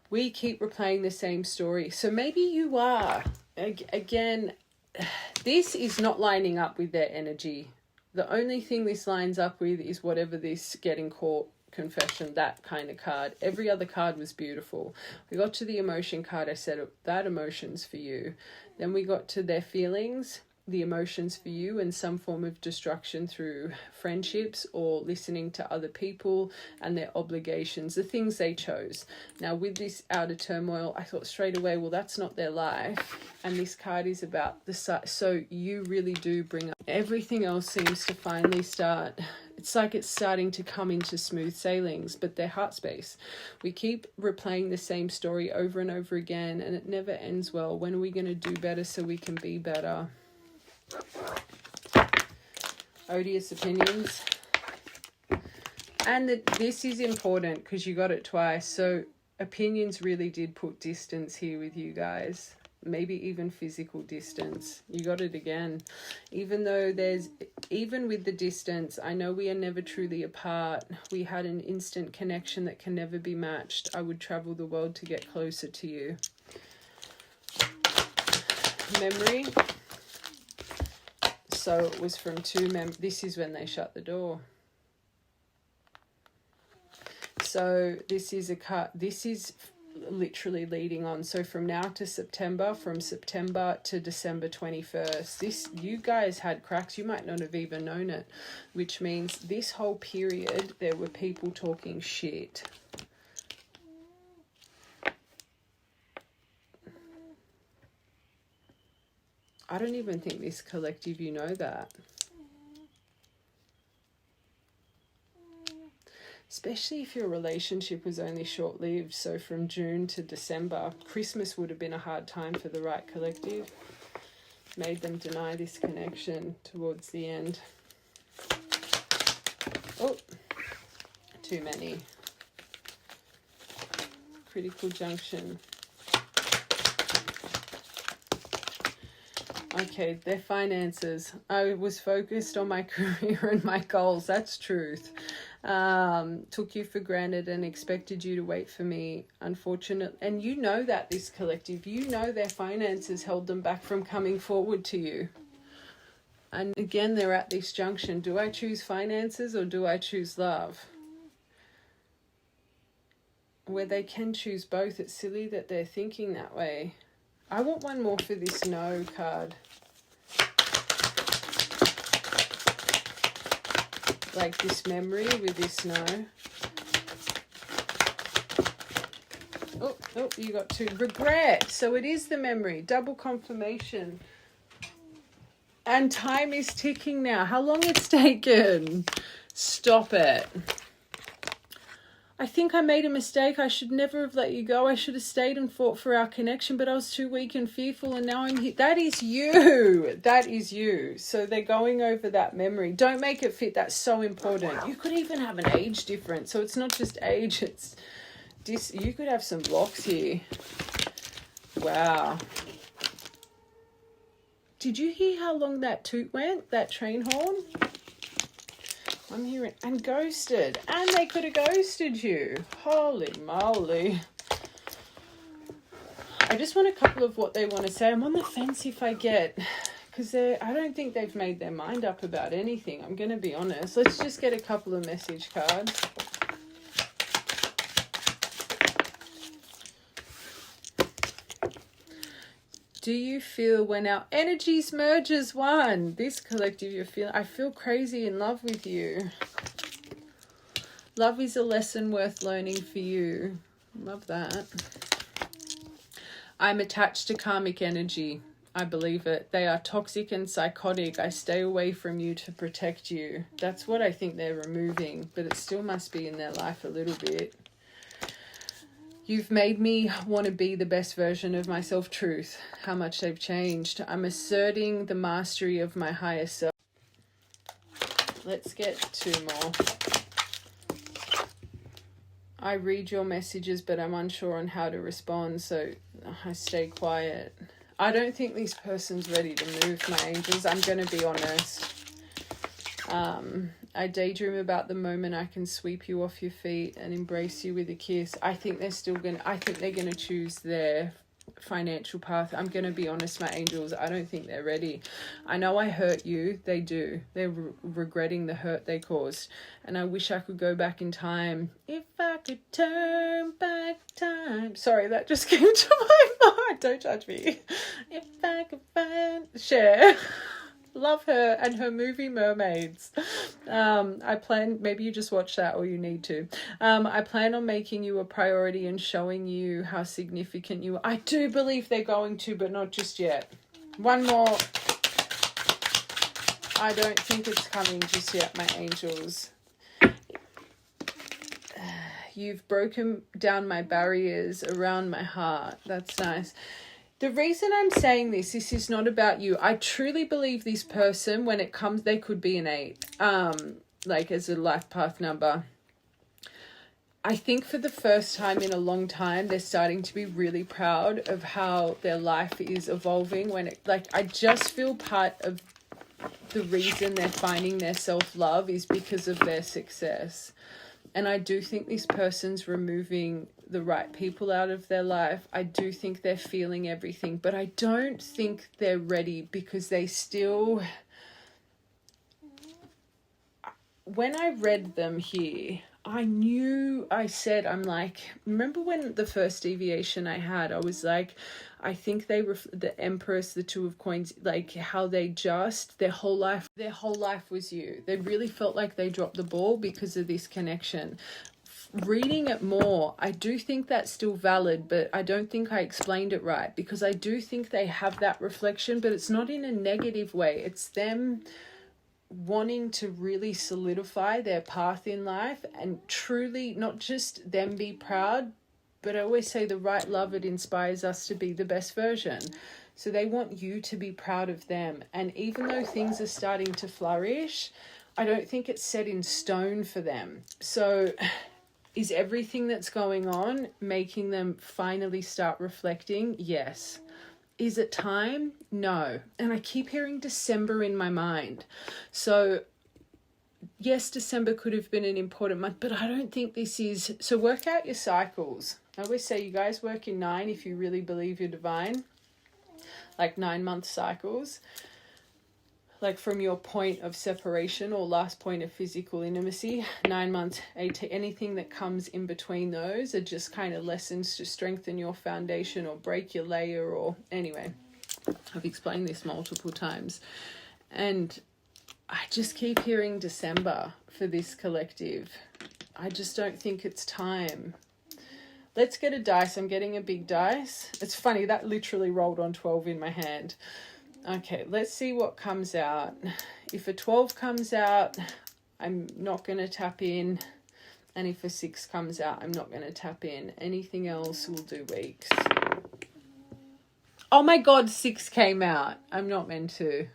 We keep replaying the same story. So maybe you are. Again, this is not lining up with their energy. The only thing this lines up with is whatever this getting caught confession, that kind of card. Every other card was beautiful. We got to the emotion card. I said that emotion's for you. Then we got to their feelings. the emotions for you and some form of destruction through friendships or listening to other people and their obligations, the things they chose. Now with this outer turmoil, I thought straight away, well, that's not their life. And this card is about the side. So you really do bring up everything else seems to finally start. It's like it's starting to come into smooth sailings, but their heart space. We keep replaying the same story over and over again, and it never ends well. When are we going to do better so we can be better? Odious opinions. And this is important because you got it twice. So opinions really did put distance here with you guys. Maybe even physical distance. You got it again. Even with the distance, I know we are never truly apart. We had an instant connection that can never be matched. I would travel the world to get closer to you. Memory. So it was from this is when they shut the door. So this is literally leading on. So from now to September, from September to December 21st, you guys had cracks. You might not have even known it, which means this whole period there were people talking shit. I don't even think this collective, you know that. Especially if your relationship was only short-lived. So from June to December, Christmas would have been a hard time for the right collective. Made them deny this connection towards the end. Oh, too many. Critical junction. Okay, their finances. I was focused on my career and my goals. That's truth. Took you for granted and expected you to wait for me. Unfortunate. And you know that, this collective. You know their finances held them back from coming forward to you. And again, they're at this junction. Do I choose finances or do I choose love? Where they can choose both. It's silly that they're thinking that way. I want one more for this no card. Like this memory with this no. Oh, you got two. Regret. So it is the memory. Double confirmation. And time is ticking now. How long it's taken? Stop it. I think I made a mistake. I should never have let you go. I should have stayed and fought for our connection, but I was too weak and fearful, and now I'm here. That is you. That is you. So they're going over that memory. Don't make it fit. That's so important. You could even have an age difference. So it's not just age. It's this. You could have some blocks here. Wow. Did you hear how long that toot went? That train horn? I'm hearing, and ghosted. And they could have ghosted you. Holy moly. I just want a couple of what they want to say. I'm on the fence if I get, because I don't think they've made their mind up about anything. I'm going to be honest. Let's just get a couple of message cards. Do you feel when our energies merge as one? This collective, you're feeling, I feel crazy in love with you. Love is a lesson worth learning for you. Love that. I'm attached to karmic energy. I believe it. They are toxic and psychotic. I stay away from you to protect you. That's what I think they're removing, but it still must be in their life a little bit. You've made me want to be the best version of myself. Truth. How much they've changed. I'm asserting the mastery of my higher self. Let's get two more. I read your messages, but I'm unsure on how to respond, so I stay quiet. I don't think this person's ready to move, my angels. I'm going to be honest. I daydream about the moment I can sweep you off your feet and embrace you with a kiss. I think they're going to choose their financial path. I'm going to be honest, my angels. I don't think they're ready. I know I hurt you. They do. They're regretting the hurt they caused. And I wish I could go back in time. If I could turn back time. Sorry, that just came to my mind. Don't judge me. If I could find... Share. Love her and her movie Mermaids. I plan, maybe you just watch that or you need to. I plan on making you a priority and showing you how significant you are. I do believe they're going to, but not just yet. One more. I don't think it's coming just yet, my angels. You've broken down my barriers around my heart. That's nice. The reason I'm saying this is not about you. I truly believe this person, when it comes, they could be an 8, like as a life path number. I think for the first time in a long time, they're starting to be really proud of how their life is evolving. I just feel part of the reason they're finding their self-love is because of their success. And I do think this person's removing the right people out of their life. I do think they're feeling everything, but I don't think they're ready because they still... When I read them here, I'm like, remember when the first deviation I had, I was like, I think the Empress, the Two of Coins, like how they just, their whole life was you. They really felt like they dropped the ball because of this connection. Reading it more, I do think that's still valid, but I don't think I explained it right, because I do think they have that reflection, but it's not in a negative way. It's them wanting to really solidify their path in life and truly not just them be proud, but I always say the right love, it inspires us to be the best version. So they want you to be proud of them. And even though things are starting to flourish, I don't think it's set in stone for them. So is everything that's going on making them finally start reflecting? Yes. Is it time? No. And I keep hearing December in my mind. So yes, December could have been an important month, but I don't think this is. So work out your cycles. I always say you guys work in 9 if you really believe you're divine, like 9-month cycles. Like from your point of separation or last point of physical intimacy, 9 months, 8, anything that comes in between those are just kind of lessons to strengthen your foundation or break your layer, or anyway, I've explained this multiple times. And I just keep hearing December for this collective. I just don't think it's time. Let's get a dice. I'm getting a big dice. It's funny, that literally rolled on 12 in my hand. Okay, let's see what comes out. If a 12 comes out, I'm not going to tap in. And if a 6 comes out, I'm not going to tap in. Anything else will do weeks. Oh my God, 6 came out. I'm not meant to.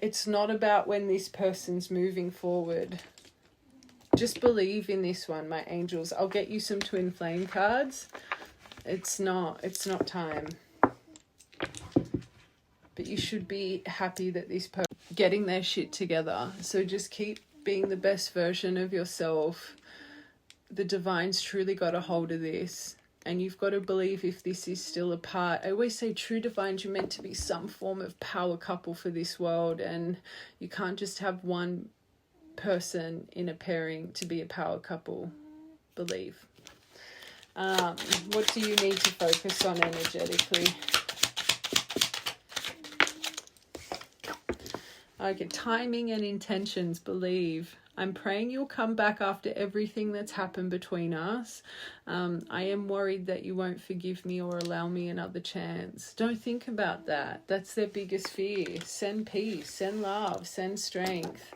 It's not about when this person's moving forward. Just believe in this one, my angels. I'll get you some twin flame cards. It's not time. But you should be happy that this person is getting their shit together. So just keep being the best version of yourself. The divine's truly got a hold of this. And you've got to believe if this is still a part. I always say true divines, you're meant to be some form of power couple for this world. And you can't just have one person in a pairing to be a power couple. Believe. What do you need to focus on energetically? Okay, timing and intentions, believe. I'm praying you'll come back after everything that's happened between us. I am worried that you won't forgive me or allow me another chance. Don't think about that. That's their biggest fear. Send peace, send love, send strength.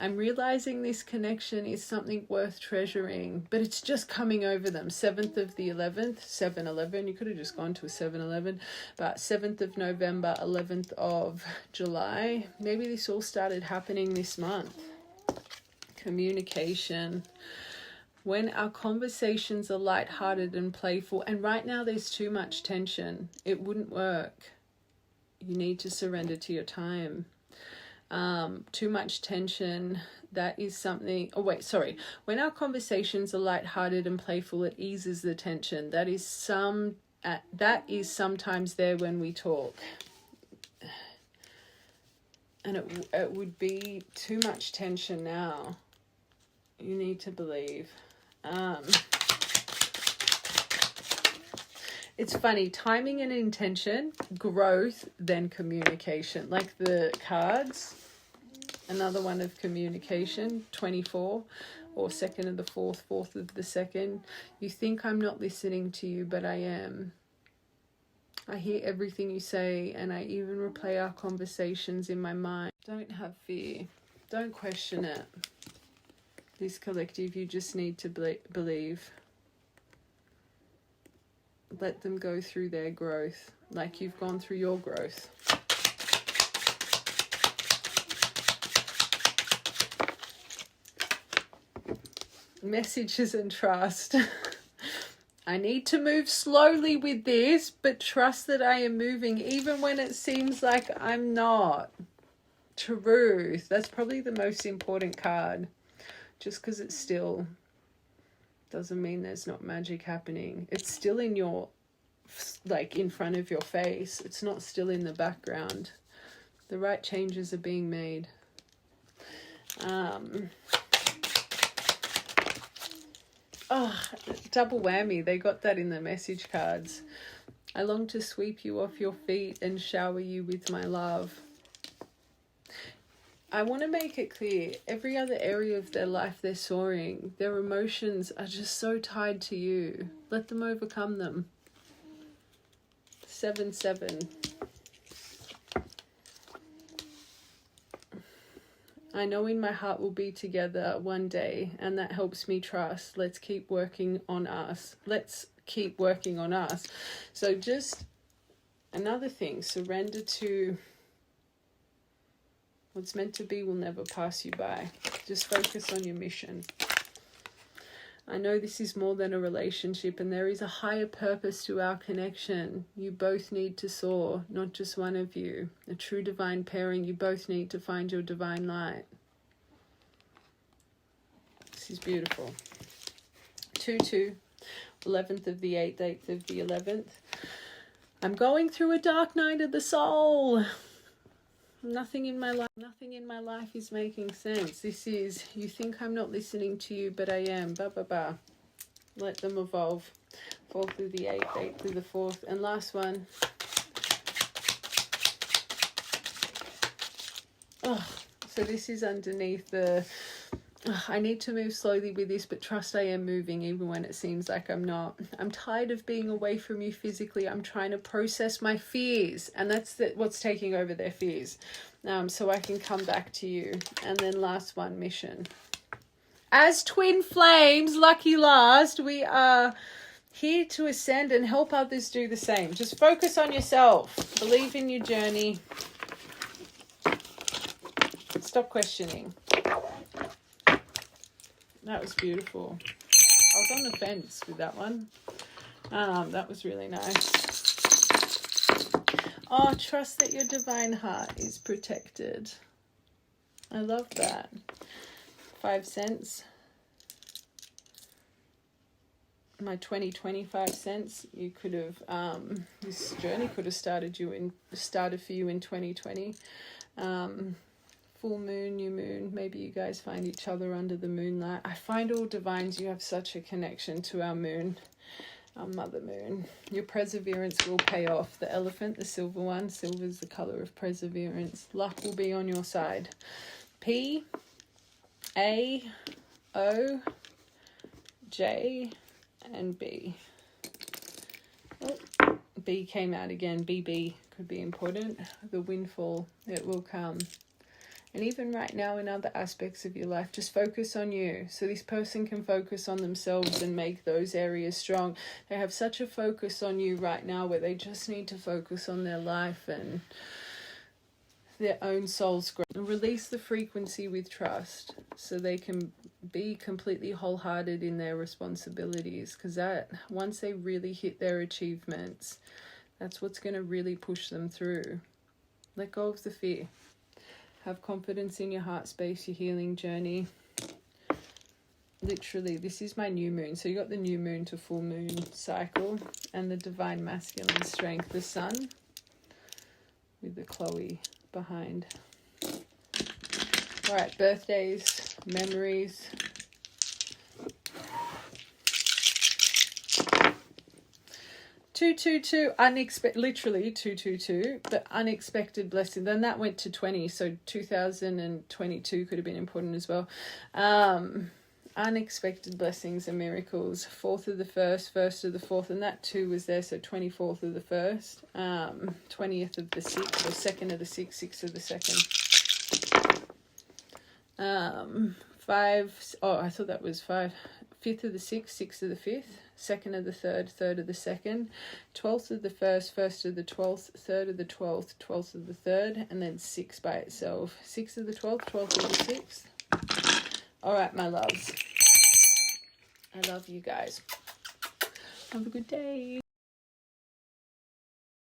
I'm realizing this connection is something worth treasuring, but it's just coming over them. 7th of the 11th, 7/11. You could have just gone to a 7/11, but 7th of November, 11th of July. Maybe this all started happening this month. Communication. When our conversations are lighthearted and playful, and right now there's too much tension, it wouldn't work. You need to surrender to your time. Too much tension, that is something. When our conversations are lighthearted and playful, it eases the tension. That is sometimes there when we talk. And it would be too much tension now. You need to believe. It's funny, timing and intention, growth, then communication. Like the cards, another one of communication, 24, or 2nd of the 4th, 4th of the 2nd. You think I'm not listening to you, but I am. I hear everything you say, and I even replay our conversations in my mind. Don't have fear. Don't question it. This collective, you just need to believe. Let them go through their growth like you've gone through your growth. Messages and trust. I need to move slowly with this, but trust that I am moving even when it seems like I'm not. Truth. That's probably the most important card. Just because it's still doesn't mean there's not magic happening. It's still in your, like, in front of your face. It's not still in the background. The right changes are being made. Oh, double whammy. They got that in the message cards. I long to sweep you off your feet and shower you with my love. I want to make it clear, every other area of their life they're soaring, their emotions are just so tied to you. Let them overcome them. 7-7. I know in my heart we'll be together one day, and that helps me trust. Let's keep working on us. Let's keep working on us. So just another thing, surrender to what's meant to be will never pass you by. Just focus on your mission. I know this is more than a relationship, and there is a higher purpose to our connection. You both need to soar, not just one of you. A true divine pairing, you both need to find your divine light. This is beautiful. 2-2, 11th of the 8th, 8th of the 11th. I'm going through a dark night of the soul. Nothing in my life is making sense. This is, you think I'm not listening to you, but I am. Let them evolve. 4th through the 8th, 8th through the 4th. And last one. Oh, so this is underneath the, I need to move slowly with this, but trust I am moving even when it seems like I'm not. I'm tired of being away from you physically. I'm trying to process my fears, and that's what's taking over their fears. So I can come back to you. And then last one, mission. As twin flames, lucky last, we are here to ascend and help others do the same. Just focus on yourself. Believe in your journey. Stop questioning. That was beautiful. I was on the fence with that one. That was really nice. Oh, trust that your divine heart is protected. I love that. 5 cents. My 25 cents. You could have, this journey could have started for you in 2020. Full moon, new moon, maybe you guys find each other under the moonlight. I find all divines, you have such a connection to our moon, our mother moon. Your perseverance will pay off. The elephant, the silver one, silver is the color of perseverance. Luck will be on your side. P, A, O, J, and B. Oh, B came out again. BB could be important. The windfall, it will come. And even right now in other aspects of your life, just focus on you. So this person can focus on themselves and make those areas strong. They have such a focus on you right now where they just need to focus on their life and their own soul's growth. And release the frequency with trust so they can be completely wholehearted in their responsibilities. Because that, once they really hit their achievements, that's what's going to really push them through. Let go of the fear. Have confidence in your heart space, your healing journey. Literally, this is my new moon. So you got the new moon to full moon cycle and the divine masculine strength, the sun with the Chloe behind. All right, birthdays, memories. 222, literally 222, the unexpected blessing. Then that went to 20, so 2022 could have been important as well. Unexpected blessings and miracles. 4th of the 1st, 1st of the 4th, and that 2 was there, so 24th of the 1st, 20th of the 6th, or 2nd of the 6th, 6th of the 2nd. 5, oh, I thought that was 5. 5th of the 6th, 6th of the 5th, 2nd of the 3rd, 3rd of the 2nd, 12th of the 1st, 1st of the 12th, 3rd of the 12th, 12th of the 3rd, and then 6 by itself. 6th of the 12th, 12th of the 6th. All right, my loves. I love you guys. Have a good day.